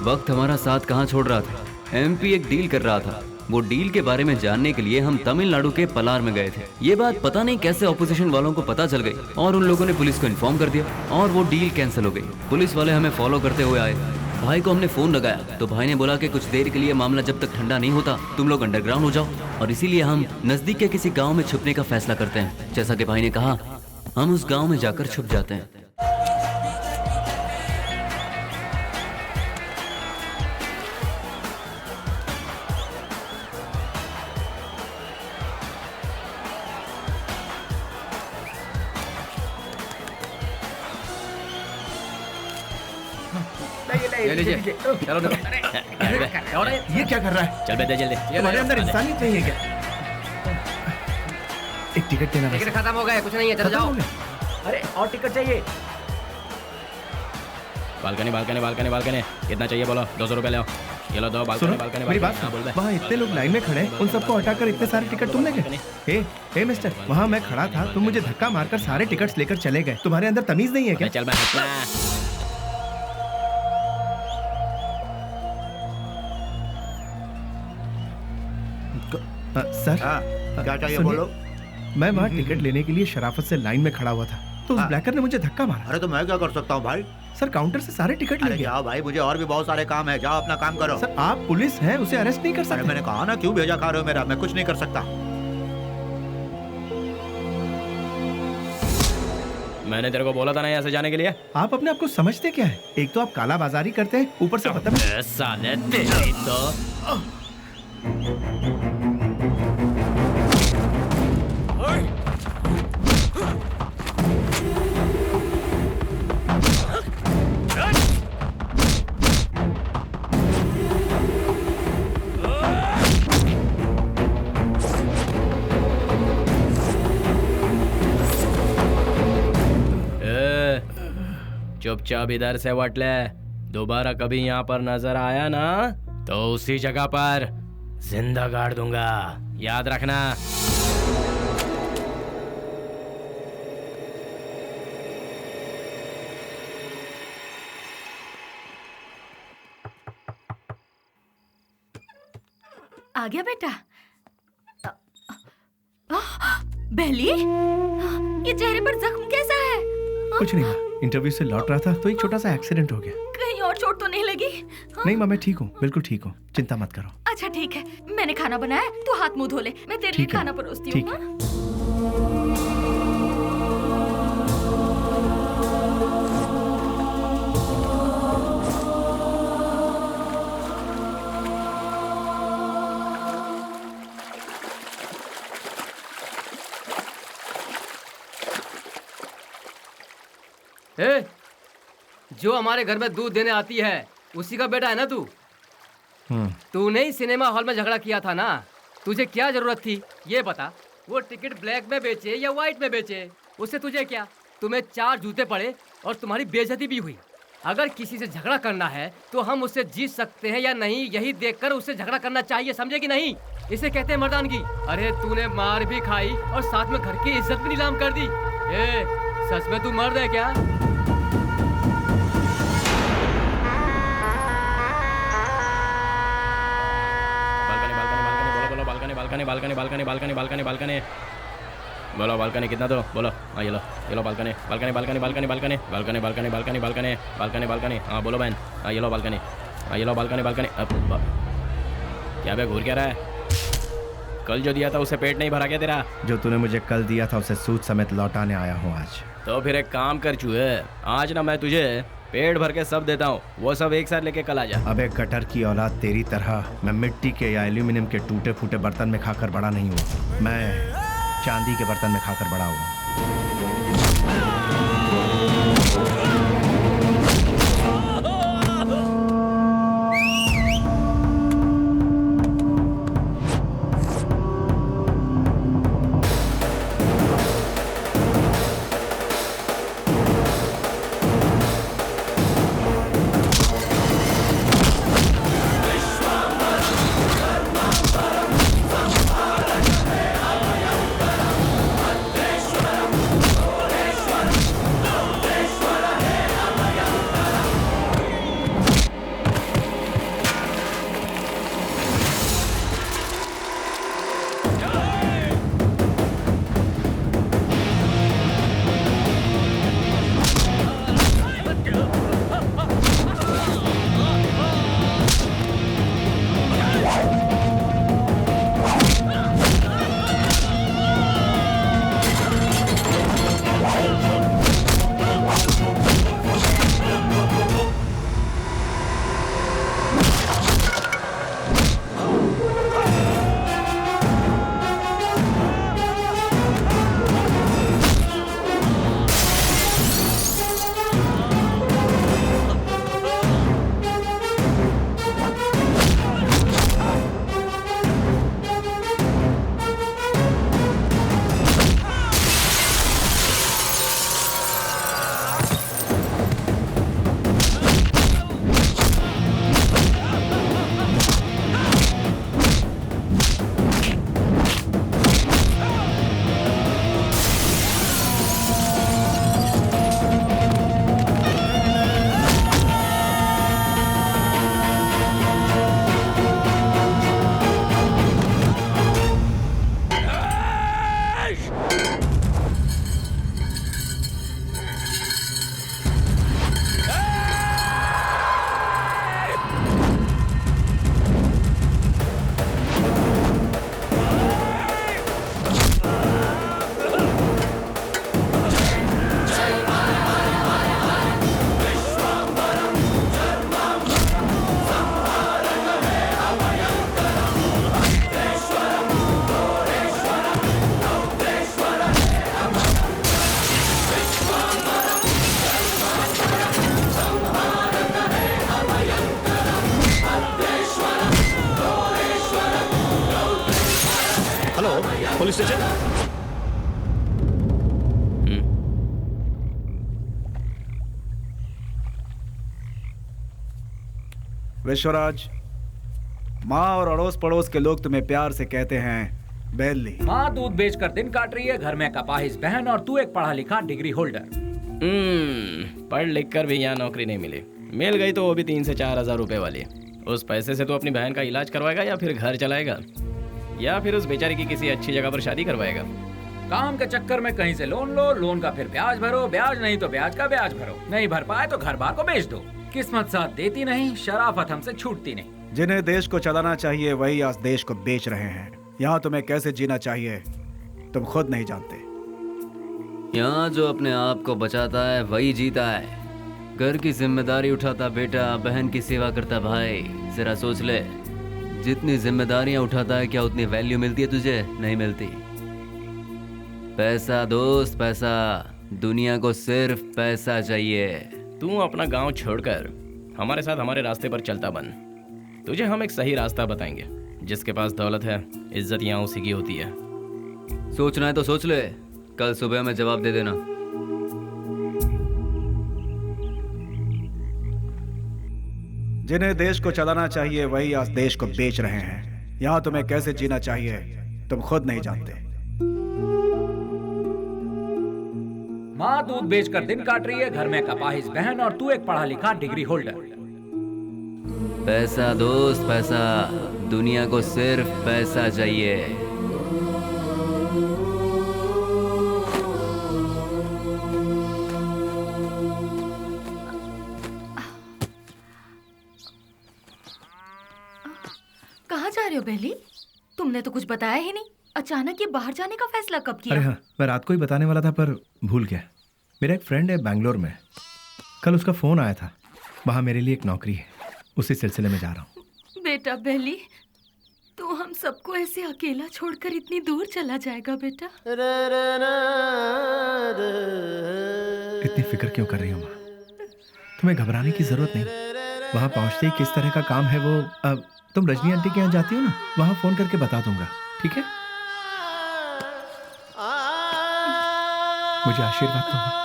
वक्त हमारा साथ कहाँ छोड़ रहा था। एमपी एक डील कर रहा था। वो डील के बारे में जानने के लिए हम तमिलनाडु के पलार में गए थे। ये बात पता नहीं कैसे ऑपोजिशन वालों को पता चल गई और उन लोगों ने पुलिस को इन्फॉर्म कर दिया और वो डील कैंसिल हो गई। पुलिस वाले हमें फॉलो करते हुए आए। भाई को हमने फोन लगाया तो भाई ने बोला कि कुछ देर के लिए मामला जब तक ठंडा नहीं होता तुम लोग अंडरग्राउंड हो जाओ, और इसीलिए हम नजदीक के किसी गाँव में छुपने का फैसला करते हैं। जैसा कि भाई ने कहा, हम उस गाँव में जाकर छुप जाते हैं। ले लीजिए। चलो ये क्या कर रहा है? चल बेटा जल्दी। तुम्हारे अंदर इंसानियत नहीं है क्या? एक टिकट देना। टिकट खत्म हो गए, कुछ नहीं है, चलो जाओ। अरे और टिकट चाहिए। बालकनी बालकनी बालकनी बालकनी कितना चाहिए बोलो? 200 रुपए ले आओ। ये लो दो बालकनी बालकनी। मेरी बात, वहाँ इतने लोग लाइन में खड़े हैं, उन सबको हटाकर इतने सारे टिकट तुम लेके? हे मिस्टर, वहाँ मैं खड़ा था, तुम मुझे धक्का मारकर सारे टिकट्स लेकर चले गए। तुम्हारे अंदर तमीज नहीं है क्या? चल मैं सर, क्या चाहिए बोलो? मैं वहाँ टिकट लेने के लिए शराफत से लाइन में खड़ा हुआ था तो उस ब्लैकर ने मुझे धक्का मारा। अरे तो मैं क्या कर सकता हूँ भाई? सर, काउंटर से सारे टिकट ले गया। जाओ भाई, मुझे और भी बहुत सारे काम है, जाओ अपना काम करो। सर, आप पुलिस हैं, उसे अरेस्ट नहीं कर सकते। मैंने कहा ना, क्यों भेजा खा रहे हो मेरा? मैं कुछ नहीं कर सकता। मैंने तेरे को बोला था ना यहाँ से जाने के लिए। आप अपने आप को समझते क्या है? एक तो आप काला बाजारी करते हैं, ऊपर से पता साले तेरी तो चुपचाप इधर से वट ले। दोबारा कभी यहाँ पर नजर आया ना तो उसी जगह पर जिंदा गाड़ दूंगा, याद रखना। आ गया बेटा। बेली, ये चेहरे पर जख्म कैसा है? कुछ नहीं माँ, इंटरव्यू से लौट रहा था तो एक छोटा सा एक्सीडेंट हो गया। कहीं और चोट तो नहीं लगी? नहीं माँ, मैं ठीक हूँ, बिल्कुल ठीक हूँ, चिंता मत करो। अच्छा ठीक है, मैंने खाना बनाया, तू हाथ मुंह धो ले, मैं तेरे लिए खाना परोसती हूँ। ए, जो हमारे घर में दूध देने आती है उसी का बेटा है ना तू? तूने ही सिनेमा हॉल में झगड़ा किया था ना, तुझे क्या जरूरत थी ये बता? वो टिकट ब्लैक में बेचे या व्हाइट में बेचे, उससे तुझे क्या? तुम्हें 4 जूते पड़े और तुम्हारी बेइज्जती भी हुई। अगर किसी से झगड़ा करना है तो हम उससे जीत सकते हैं या नहीं, यही देखकर उससे झगड़ा करना चाहिए, समझे कि नहीं? इसे कहते हैं मर्दानगी। अरे तूने मार भी खाई और साथ में घर की इज्जत भी नीलाम कर दी। ए, सच में तू मर्द है क्या? Balcony balcony balcony balcony balcony बोलो, बालकनी कितना दो बोलो? हाँ ये लो balcony balcony balcony balcony balcony balcony balcony balcony balcony balcony balcony हाँ बोलो बहन। हाँ ये लो बालकनी, हाँ ये लो बालकनी बालकनी। क्या बे घूर क्या रहा है? कल जो दिया था उसे पेट नहीं भरा क्या तेरा? जो तूने मुझे कल दिया था उसे सूद समेत लौटाने आया हूँ आज। तो फिर एक काम कर चूहे, आज ना मैं तुझे पेट भर के सब देता हूँ, वो सब एक साथ लेके कल आ जा। अबे कटर की औलाद, तेरी तरह मैं मिट्टी के या एल्यूमिनियम के टूटे फूटे बर्तन में खाकर बड़ा नहीं हूँ, मैं चांदी के बर्तन में खाकर बड़ा हूँ। Police station. विश्वराज, माँ और अड़ोस पड़ोस के लोग तुम्हें प्यार से कहते हैं बेली। माँ दूध बेचकर दिन काट रही है, घर में कपाहिस बहन, और तू एक पढ़ा लिखा डिग्री होल्डर। पढ़ लिख कर भी यहाँ नौकरी नहीं मिली। मिल गई तो वो भी 3 से 4 हजार रुपए वाली। उस पैसे से तो अपनी बहन का इलाज करवाएगा या फिर घर चलाएगा, या फिर उस बेचारी की किसी अच्छी जगह पर शादी करवाएगा। काम के चक्कर में कहीं से लोन लो, लोन का फिर ब्याज भरो, ब्याज नहीं तो ब्याज का ब्याज भरो, नहीं भर पाए तो घर बार को बेच दो। किस्मत साथ देती नहीं, शराफत हमसे छूटती नहीं। जिन्हें देश को चलाना चाहिए वही आज देश को बेच रहे हैं। यहाँ तुम्हें कैसे जीना चाहिए तुम खुद नहीं जानते। यहाँ जो अपने आप को बचाता है वही जीता है। घर की जिम्मेदारी उठाता बेटा, बहन की सेवा करता भाई। जरा सोच ले, जितनी जिम्मेदारियां उठाता है क्या उतनी वैल्यू मिलती है तुझे? नहीं मिलती। पैसा दोस्त पैसा, दुनिया को सिर्फ पैसा चाहिए। तू अपना गांव छोड़कर हमारे साथ हमारे रास्ते पर चलता बन। तुझे हम एक सही रास्ता बताएंगे। जिसके पास दौलत है, इज्जत यहाँ उसी की होती है। सोचना है तो सोच ले, कल सुबह में जवाब दे देना। जिन्हें देश को चलाना चाहिए वही आज देश को बेच रहे हैं। यहाँ तुम्हें कैसे जीना चाहिए तुम खुद नहीं जानते। माँ दूध बेचकर दिन काट रही है, घर में कपाहिस बहन, और तू एक पढ़ा लिखा डिग्री होल्डर। पैसा दोस्त पैसा, दुनिया को सिर्फ पैसा चाहिए। कहाँ जा रहे हो बेली? तुमने तो कुछ बताया ही नहीं। अचानक ये बाहर जाने का फैसला कब किया? अरे हाँ, मैं रात को ही बताने वाला था पर भूल गया। मेरा एक फ्रेंड है बैंगलोर में, कल उसका फोन आया था। वहाँ मेरे लिए एक नौकरी है, उसी सिलसिले में जा रहा हूँ। बेटा बेली, तू हम सबको ऐसे अकेला छोड़कर इतनी दूर चला जाएगा बेटा? इतनी फिक्र क्यों कर रही हो माँ? तुम्हें घबराने की जरूरत नहीं। वहाँ पहुँचते ही किस तरह का काम है वो, अब तुम रजनी आंटी के यहाँ जाती हो ना, वहाँ फोन करके बता दूंगा, ठीक है? मुझे आशीर्वाद दो माँ।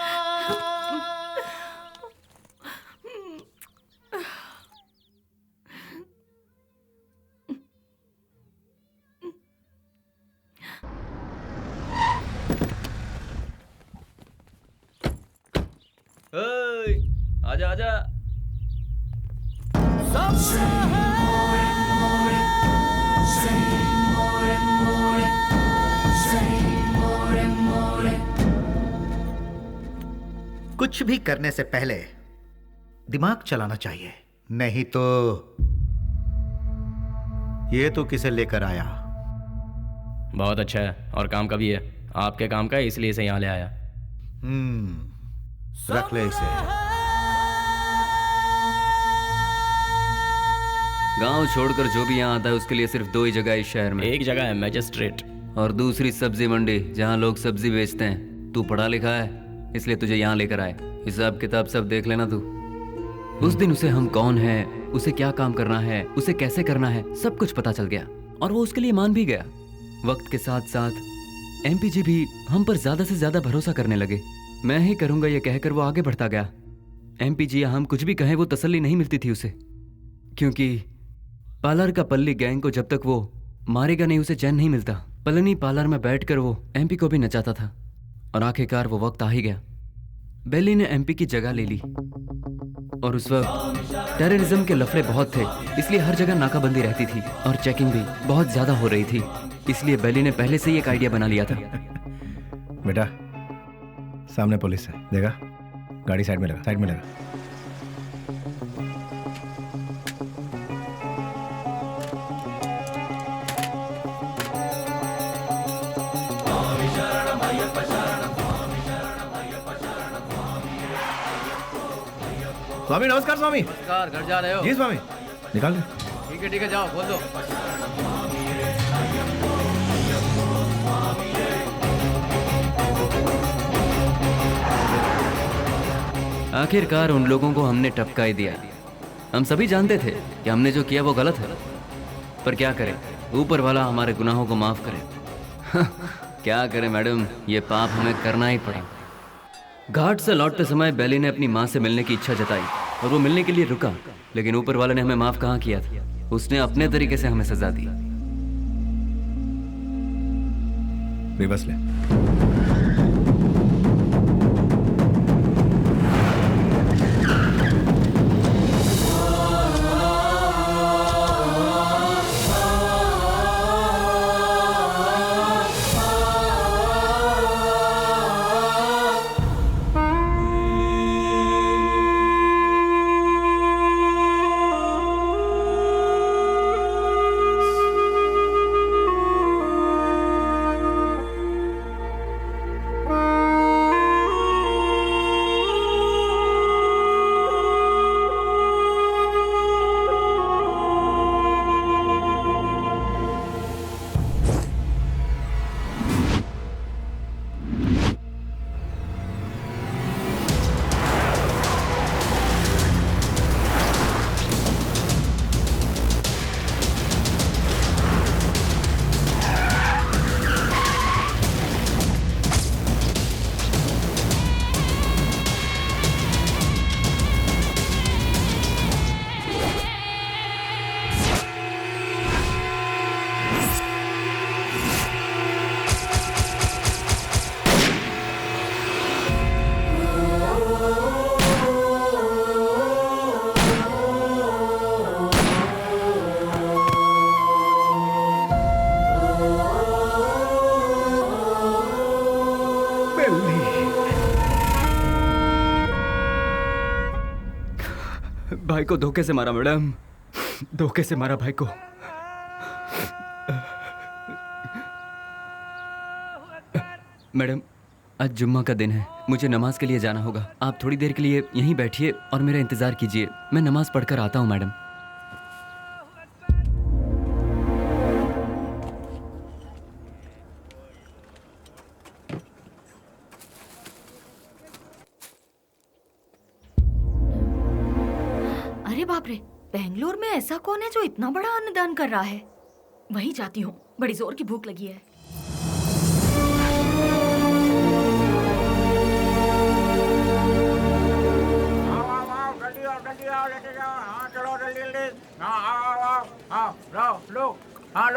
आजा आजा। कुछ भी करने से पहले दिमाग चलाना चाहिए, नहीं तो ये तो किसे लेकर आया? बहुत अच्छा है और काम का भी है। आपके काम का है इसलिए इसे यहाँ ले आया। रख ले इसे। गांव छोड़कर जो भी यहाँ आता है उसके लिए सिर्फ 2 ही जगह है इस शहर में। एक जगह है मैजिस्ट्रेट और दूसरी सब्जी मंडी, जहाँ लोग सब्जी बेचते हैं। तू पढ़ा लिखा है इसलिए तुझे यहाँ लेकर आए। हिसाब किताब सब देख लेना तू। उस दिन उसे हम कौन है, उसे क्या काम करना है, उसे कैसे करना है, सब कुछ पता चल गया और वो उसके लिए मान भी गया। वक्त के साथ साथ एमपी जी भी हम पर ज्यादा से ज्यादा भरोसा करने लगे। मैं ही करूंगा ये कहकर वो आगे बढ़ता गया। एमपी जी हम कुछ भी कहें वो तसल्ली नहीं मिलती थी उसे, क्योंकि पार्लर का पल्ली गैंग को जब तक वो मारेगा नहीं उसे चैन नहीं मिलता। पलनी पार्लर में बैठकर वो एमपी को भी नचाता था और आखिरकार वो वक्त आ ही गया। बेली ने एमपी की जगह ले ली और उस वक्त टेररिज्म के लफड़े बहुत थे, इसलिए हर जगह नाकाबंदी रहती थी और चेकिंग भी बहुत ज्यादा हो रही थी। इसलिए बेली ने पहले से ही एक आइडिया बना लिया था। बेटा सामने पुलिस है, देखा? गाड़ी साइड में लगा, साइड में लगा। स्वामी नमस्कार। स्वामी नमस्कार। घर जा रहे हो? जी स्वामी। निकाल दे। ठीक है जाओ, बोल दो। आखिरकार उन लोगों को हमने टपका ही दिया। हम सभी जानते थे कि हमने जो किया वो गलत है, पर क्या करें, ऊपर वाला हमारे गुनाहों को माफ करे। क्या करें मैडम, ये पाप हमें करना ही पड़ा। घाट से लौटते समय बेली ने अपनी माँ से मिलने की इच्छा जताई। और वो मिलने के लिए रुका, लेकिन ऊपर वाले ने हमें माफ कहाँ किया था। उसने अपने तरीके से हमें सजा दी। रिवर्स ले। भाई को धोखे से मारा मैडम, धोखे से मारा भाई को। मैडम आज जुम्मा का दिन है, मुझे नमाज के लिए जाना होगा। आप थोड़ी देर के लिए यहीं बैठिए और मेरा इंतजार कीजिए, मैं नमाज पढ़कर आता हूँ मैडम। अरे बाप रे, बेंगलोर में ऐसा कौन है जो इतना बड़ा अन्नदान कर रहा है? वहीं जाती हूँ, बड़ी जोर की भूख लगी है।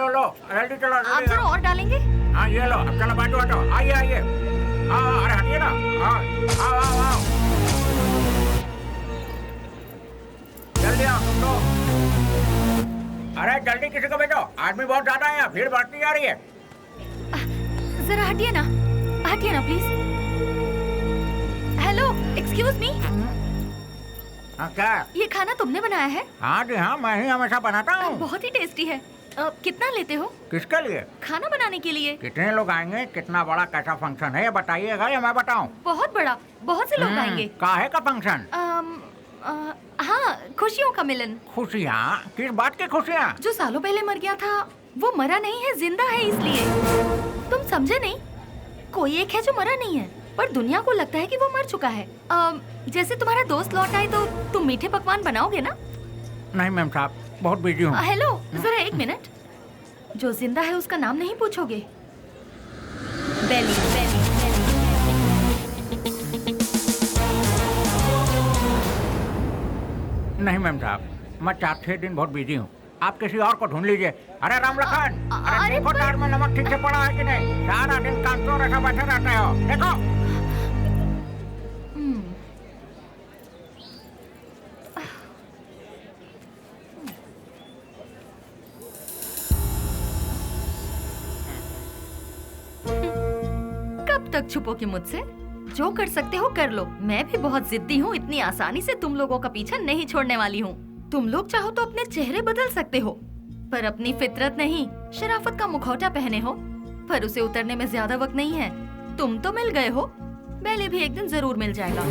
लो जल्दी चलो। आप जरा और डालेंगे? हाँ ये लो, अब चलो बाजू हटो, आइए आइए। हाँ अरे हटिए ना। हाँ आओ जल्दी आओ तुम लोग। अरे जल्दी किसी को भेजो, आदमी बहुत ज्यादा है, भीड़ बढ़ती जा रही है। जरा हटिए ना प्लीज। Hello, excuse me. हाँ क्या? ये खाना तुमने बनाया है? हाँ जी हाँ, मैं ही हमेशा बनाता हूँ। बहुत ही टेस्टी है। कितना लेते हो? किसके लिए? खाना बनाने के लिए। कितने लोग आएंगे, कितना बड़ा कैसा फंक्शन है ये बताइएगा या मैं बताऊँ? बहुत बड़ा, बहुत से लोग आएंगे। काहे का फंक्शन? हाँ, खुशियों का मिलन। खुशियाँ? किस बात की खुशियाँ? जो सालों पहले मर गया था वो मरा नहीं है, जिंदा है, इसलिए। तुम समझे नहीं? कोई एक है जो मरा नहीं है, पर दुनिया को लगता है कि वो मर चुका है। जैसे तुम्हारा दोस्त लौट आए तो तुम मीठे पकवान बनाओगे ना? नहीं मैम साहब, बहुत बिजी हूँ। हेलो, जरा एक मिनट। जो जिंदा है उसका नाम नहीं पूछोगे? बेली, बेली, बेली। नहीं मैम साहब, मैं 4-6 दिन बहुत बिजी हूँ, आप किसी और को ढूंढ लीजिए। अरे रामलखन, अरे देखो तार में नमक ठीक से पड़ा है कि नहीं? सारा दिन काम चोर ऐसा बैठे रहते हो, देखो। कब तक छुपोगे मुझसे? जो कर सकते हो कर लो। मैं भी बहुत जिद्दी हूँ, इतनी आसानी से तुम लोगों का पीछा नहीं छोड़ने वाली हूँ। तुम लोग चाहो तो अपने चेहरे बदल सकते हो, पर अपनी फितरत नहीं। शराफत का मुखौटा पहने हो, पर उसे उतरने में ज्यादा वक्त नहीं है। तुम तो मिल गए हो, बेली भी एक दिन जरूर मिल जाएगा।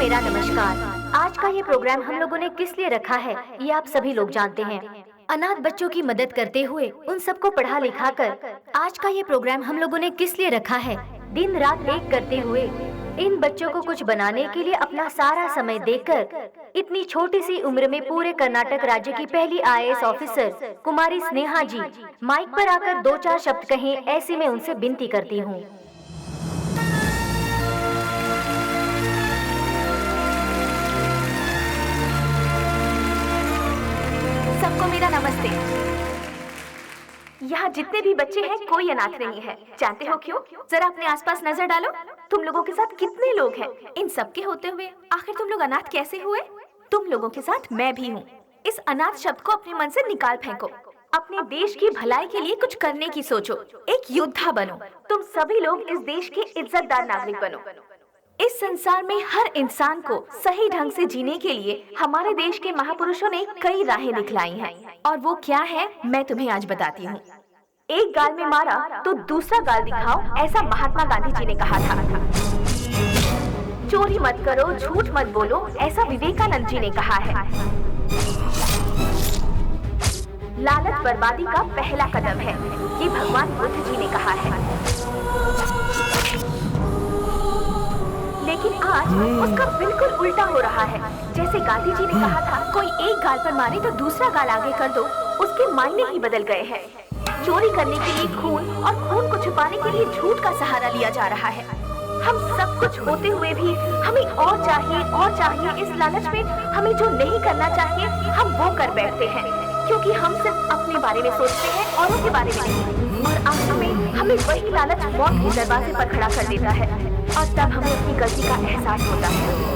मेरा नमस्कार। आज का ये प्रोग्राम हम लोगों ने किस लिए रखा है ये आप सभी लोग जानते हैं। अनाथ बच्चों की मदद करते हुए उन सबको पढ़ा लिखा कर आज का ये प्रोग्राम हम लोगों ने किस लिए रखा है, दिन रात एक करते हुए इन बच्चों को कुछ बनाने के लिए अपना सारा समय देकर इतनी छोटी सी उम्र में पूरे कर्नाटक राज्य की पहली IAS ऑफिसर कुमारी स्नेहा जी माइक पर आकर 2-4 शब्द कहें, ऐसी मैं उनसे विनती करती हूँ। सबको मेरा नमस्ते। यहाँ जितने भी बच्चे हैं कोई अनाथ नहीं है। जानते हो क्यों? जरा अपने आसपास नजर डालो, तुम लोगों के साथ कितने लोग हैं। इन सब के होते हुए आखिर तुम लोग अनाथ कैसे हुए? तुम लोगों के साथ मैं भी हूँ। इस अनाथ शब्द को अपने मन से निकाल फेंको। अपने देश की भलाई के लिए कुछ करने की सोचो, एक योद्धा बनो। तुम सभी लोग इस देश के इज्जतदार नागरिक बनो। इस संसार में हर इंसान को सही ढंग से जीने के लिए हमारे देश के महापुरुषों ने कई राहें दिखलाई हैं, और वो क्या है मैं तुम्हें आज बताती हूँ। एक गाल में मारा तो दूसरा गाल दिखाओ, ऐसा महात्मा गांधी जी ने कहा था। चोरी मत करो, झूठ मत बोलो, ऐसा विवेकानंद जी ने कहा है। लालच बर्बादी का पहला कदम है, ये भगवान बुद्ध जी ने कहा है। लेकिन आज उसका बिल्कुल उल्टा हो रहा है। जैसे गांधी जी ने कहा था, कोई एक गाल पर मारे तो दूसरा गाल आगे कर दो, उसके मायने ही बदल गए हैं। चोरी करने के लिए खून और खून को छुपाने के लिए झूठ का सहारा लिया जा रहा है। हम सब कुछ होते हुए भी हमें और चाहिए। इस लालच में हमें जो नहीं करना चाहिए हम वो कर बैठते हैं, क्योंकि हम सिर्फ अपने बारे में सोचते हैं, औरों के बारे में नहीं। और आखिर में हमें वही लालच मौत के दरवाजे पर खड़ा कर देता है, और तब हमें अपनी गलती का एहसास होता है।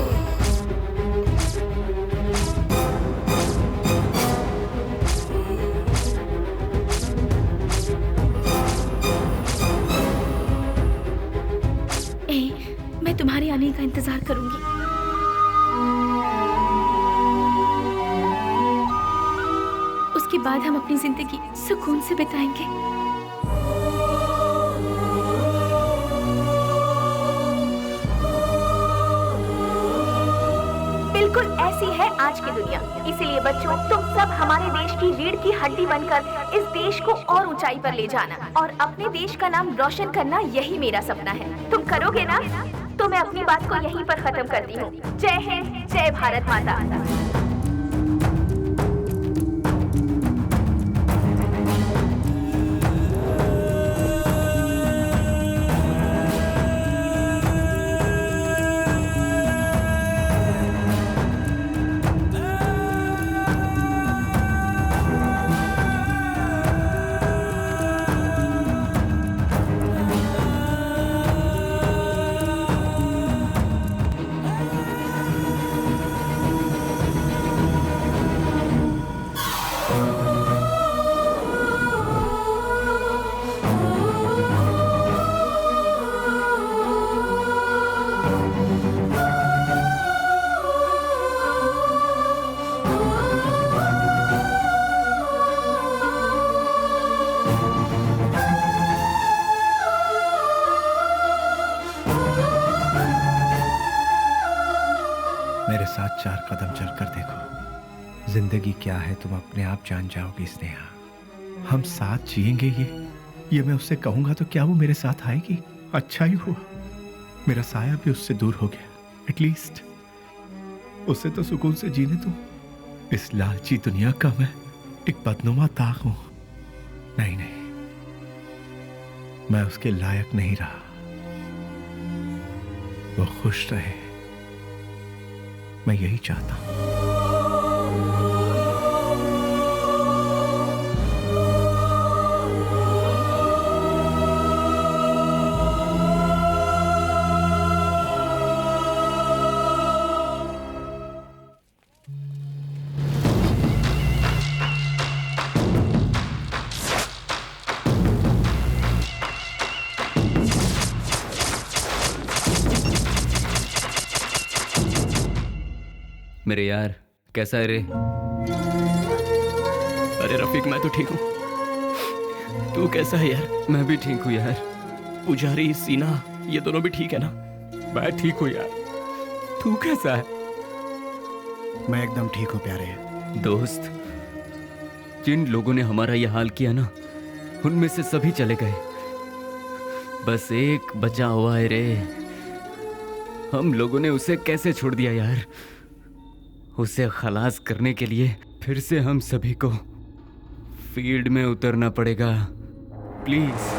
मैं तुम्हारे आने का इंतजार करूंगी। उसके बाद हम अपनी जिंदगी सुकून से बिताएंगे। बिल्कुल ऐसी है आज की दुनिया। इसीलिए बच्चों, तुम सब हमारे देश की रीढ़ की हड्डी बनकर इस देश को और ऊंचाई पर ले जाना और अपने देश का नाम रोशन करना, यही मेरा सपना है। तुम करोगे ना? तो मैं अपनी बात को यहीं पर खत्म करती हूँ। जय हिंद, जय भारत माता। मेरे साथ 4 कदम चलकर देखो। जिंदगी क्या है तुम अपने आप जान जाओगी स्नेहा। हम साथ जिएंगे ये मैं उससे कहूंगा तो क्या वो मेरे साथ आएगी? अच्छा ही हुआ मेरा साया भी उससे दूर हो गया। एटलीस्ट उससे तो सुकून से जीने दो। इस लालची दुनिया का मैं एक बदनुमा दाग हूं। नहीं, मैं उसके लायक नहीं रहा। वो खुश रहे, मैं यही चाहता हूं। मेरे यार, कैसा है रे? अरे रफीक, मैं तो ठीक हूँ। तू कैसा है यार? मैं भी ठीक हूँ यार। पुजारी, सीना, ये दोनों भी ठीक है ना? मैं ठीक हूँ यार। तू कैसा है? मैं एकदम ठीक हूँ प्यारे। दोस्त, जिन लोगों ने हमारा यह हाल किया ना, उनमें से सभी चले गए, बस एक बचा हुआ है रे। हम लोगों ने उसे कैसे छोड़ दिया यार? उसे खलास करने के लिए फिर से हम सभी को फील्ड में उतरना पड़ेगा। प्लीज।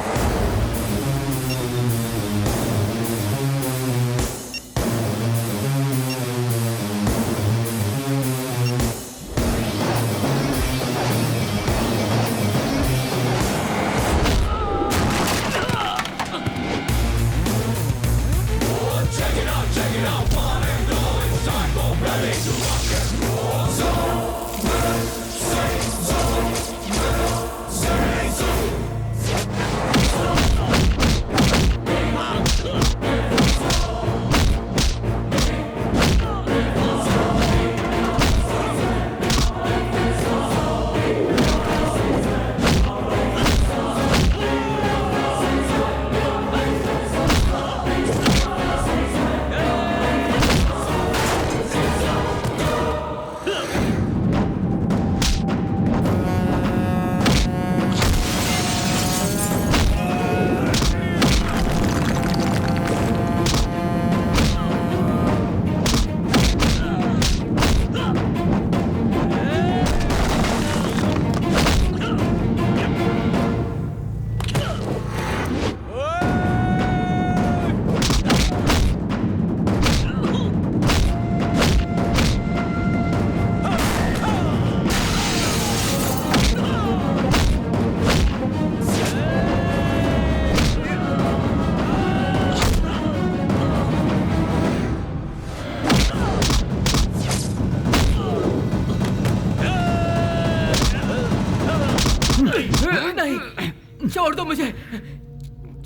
छोड़ दो मुझे,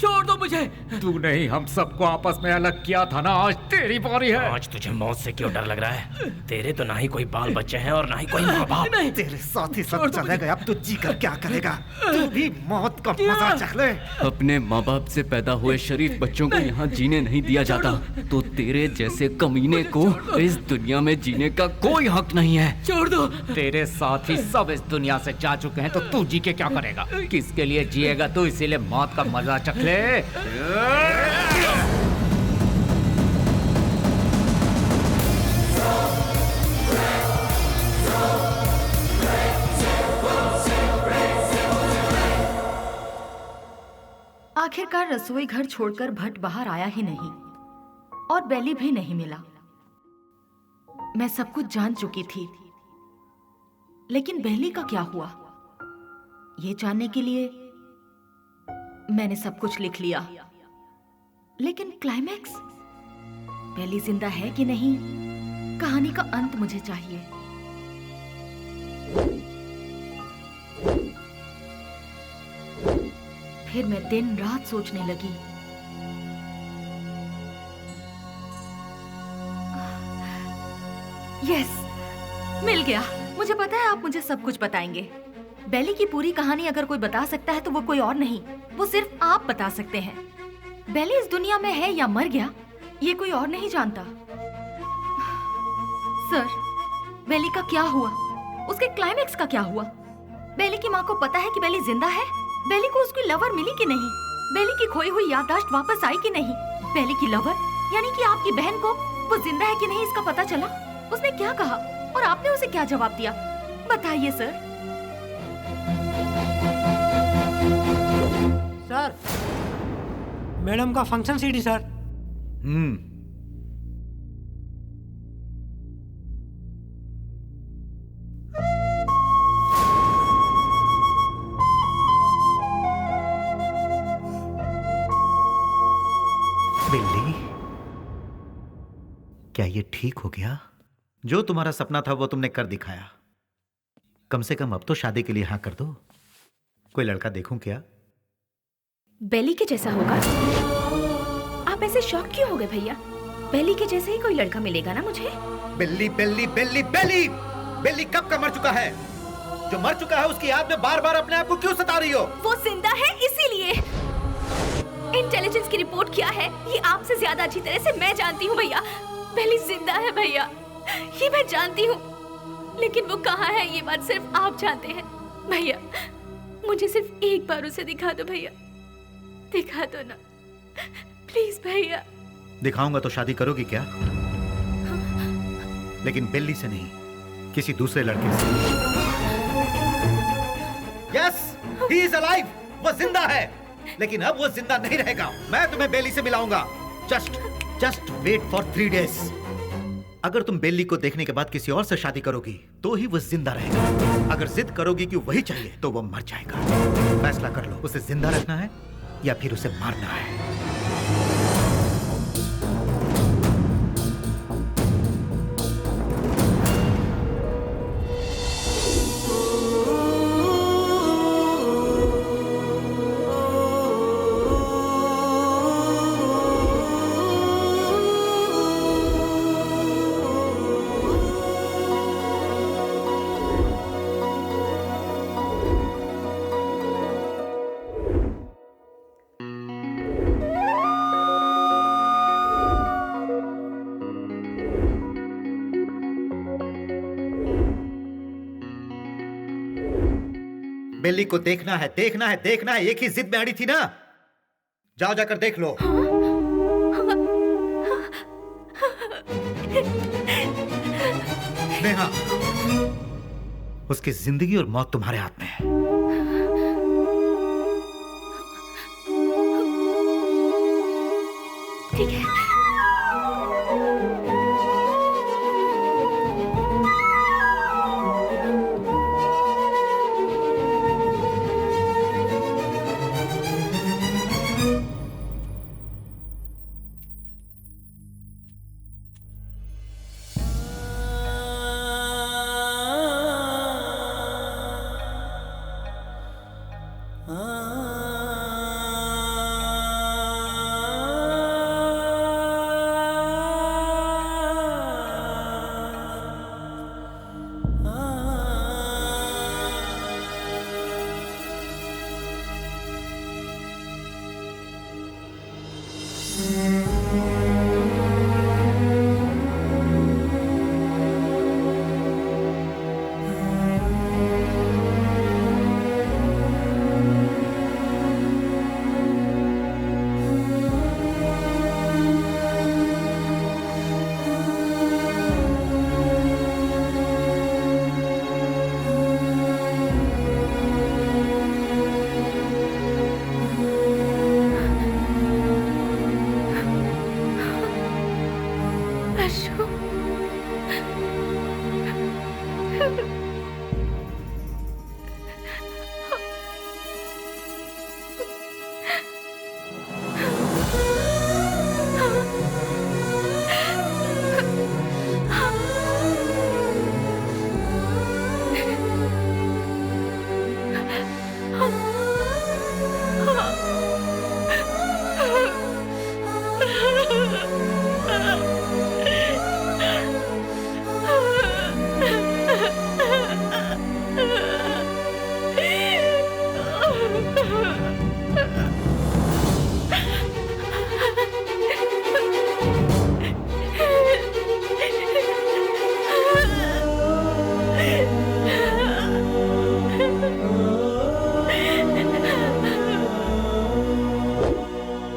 छोड़ दो मुझे। तू नहीं, हम सबको आपस में अलग किया था ना, आज तेरी बारी है। आज तुझे मौत से क्यों डर लग रहा है? तेरे तो ना ही कोई बाल बच्चे हैं और ना ही कोई माँ बाप। नहीं, तेरे साथ ही सब चले गए, अब तू जी कर क्या करेगा? तू भी मौत का मजा चख ले। अपने माँ बाप से पैदा हुए शरीफ बच्चों को यहाँ जीने नहीं दिया जाता, तो तेरे जैसे कमीने को इस दुनिया में जीने का कोई हक नहीं है। छोड़ दो। तेरे साथ ही सब इस दुनिया से जा चुके हैं, तो तू जी के क्या करेगा? किसके लिए जिएगा तू? इसीलिए मौत का मजा चख ले। आखिरकार रसोई घर छोड़कर भट्ट बाहर आया ही नहीं और बेली भी नहीं मिला। मैं सब कुछ जान चुकी थी, लेकिन बेली का क्या हुआ, ये जानने के लिए मैंने सब कुछ लिख लिया। लेकिन क्लाइमैक्स, बेली जिंदा है कि नहीं, कहानी का अंत मुझे चाहिए। फिर मैं दिन रात सोचने लगी। यस, मिल गया। मुझे पता है आप मुझे सब कुछ बताएंगे। बेली की पूरी कहानी अगर कोई बता सकता है तो वो कोई और नहीं, वो सिर्फ आप बता सकते हैं। बेली इस दुनिया में है या मर गया, ये कोई और नहीं जानता। सर, बेली का क्या हुआ? उसके क्लाइमैक्स का क्या हुआ? बेली की माँ को पता है कि बेली जिंदा है? बेली को उसकी लवर मिली कि नहीं? बेली की खोई हुई याददाश्त वापस आई कि नहीं? बेली की लवर यानी कि आपकी बहन को वो जिंदा है कि नहीं इसका पता चला? उसने क्या कहा और आपने उसे क्या जवाब दिया? बताइए सर। सर, मैडम का फंक्शन सीडी सर। बिल्ली, क्या ये ठीक हो गया? जो तुम्हारा सपना था वो तुमने कर दिखाया। कम से कम अब तो शादी के लिए हाँ कर दो। कोई लड़का देखूं क्या? बेली के जैसा होगा? आप ऐसे शॉक क्यों हो गए भैया? बेली के जैसे ही कोई लड़का मिलेगा ना मुझे। बिल्ली बिल्ली बिल्ली बिल्ली बिल्ली कब का मर चुका है? जो मर चुका है उसकी याद में बार बार अपने आप को क्यों सता रही हो? वो जिंदा है इसीलिए। इंटेलिजेंस की रिपोर्ट क्या है ये आपसे ज्यादा अच्छी तरह से मैं जानती हूँ भैया। बेली जिंदा है भैया, ये मैं जानती हूँ, लेकिन वो कहाँ है ये बात सिर्फ आप जानते हैं। भैया मुझे सिर्फ एक बार उसे दिखा दो भैया, दिखा दो ना प्लीज भैया। दिखाऊंगा तो शादी करोगी क्या? लेकिन बेली से नहीं, किसी दूसरे लड़के से। यस, ही इज अलाइव, वो जिंदा है, लेकिन अब वो जिंदा नहीं रहेगा। मैं तुम्हें बेली से मिलाऊंगा। Just wait for 3 days। अगर तुम बेली को देखने के बाद किसी और से शादी करोगी तो ही वो जिंदा रहेगा। अगर जिद करोगी कि वही चाहिए तो वो मर जाएगा। फैसला कर लो, उसे जिंदा रखना है या फिर उसे मारना है। बेली को देखना है, देखना है, देखना है। एक ही जिद में अड़ी थी ना। जाओ जाकर देख लो। नेहा, उसकी जिंदगी और मौत तुम्हारे हाथ में है। ठीक है।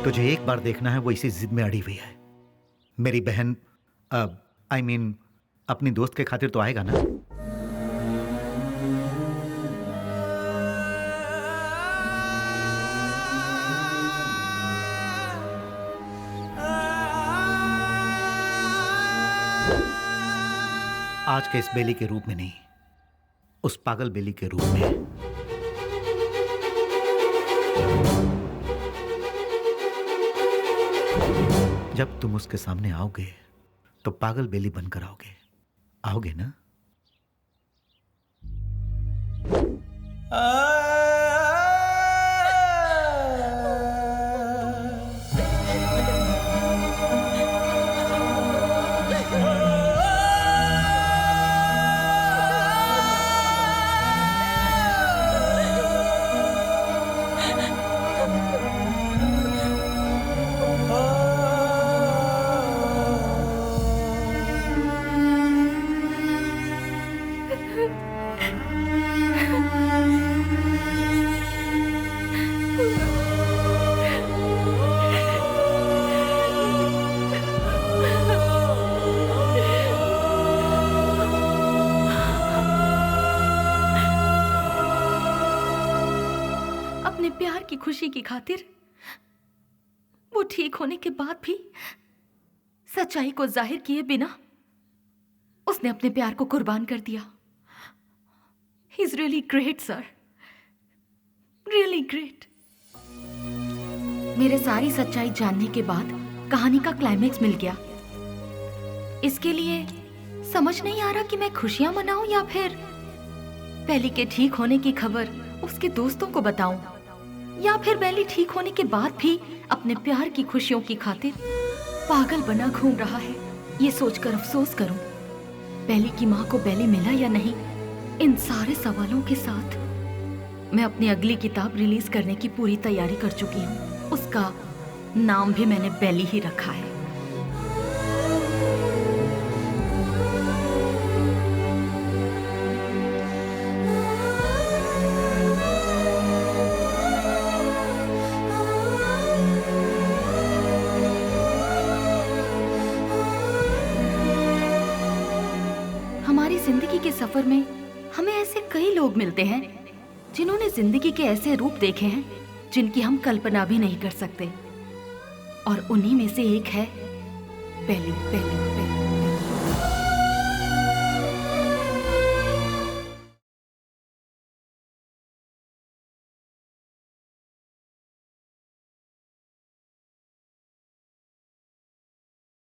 तुझे एक बार देखना है, वो इसी जिद में अड़ी हुई है। मेरी बहन I mean, अपनी दोस्त के खातिर तो आएगा ना। आज के इस बेली के रूप में नहीं, उस पागल बेली के रूप में। जब तुम उसके सामने आओगे तो पागल बेली बनकर आओगे, आओगे ना? की खुशी की खातिर वो ठीक होने के बाद भी सच्चाई को जाहिर किए बिना उसने अपने प्यार को कुर्बान कर दिया। He is really great sir, really great. मेरे सारी सच्चाई जानने के बाद कहानी का क्लाइमेक्स मिल गया। इसके लिए समझ नहीं आ रहा कि मैं खुशियां मनाऊं या फिर बेली के ठीक होने की खबर उसके दोस्तों को बताऊं, या फिर बेली ठीक होने के बाद भी अपने प्यार की खुशियों की खातिर पागल बना घूम रहा है, ये सोचकर अफसोस करूं। बेली की माँ को बेली मिला या नहीं, इन सारे सवालों के साथ मैं अपनी अगली किताब रिलीज करने की पूरी तैयारी कर चुकी हूँ। उसका नाम भी मैंने बेली ही रखा है। हमारी जिंदगी के सफर में हमें ऐसे कई लोग मिलते हैं जिन्होंने जिंदगी के ऐसे रूप देखे हैं जिनकी हम कल्पना भी नहीं कर सकते, और उन्हीं में से एक है बेली।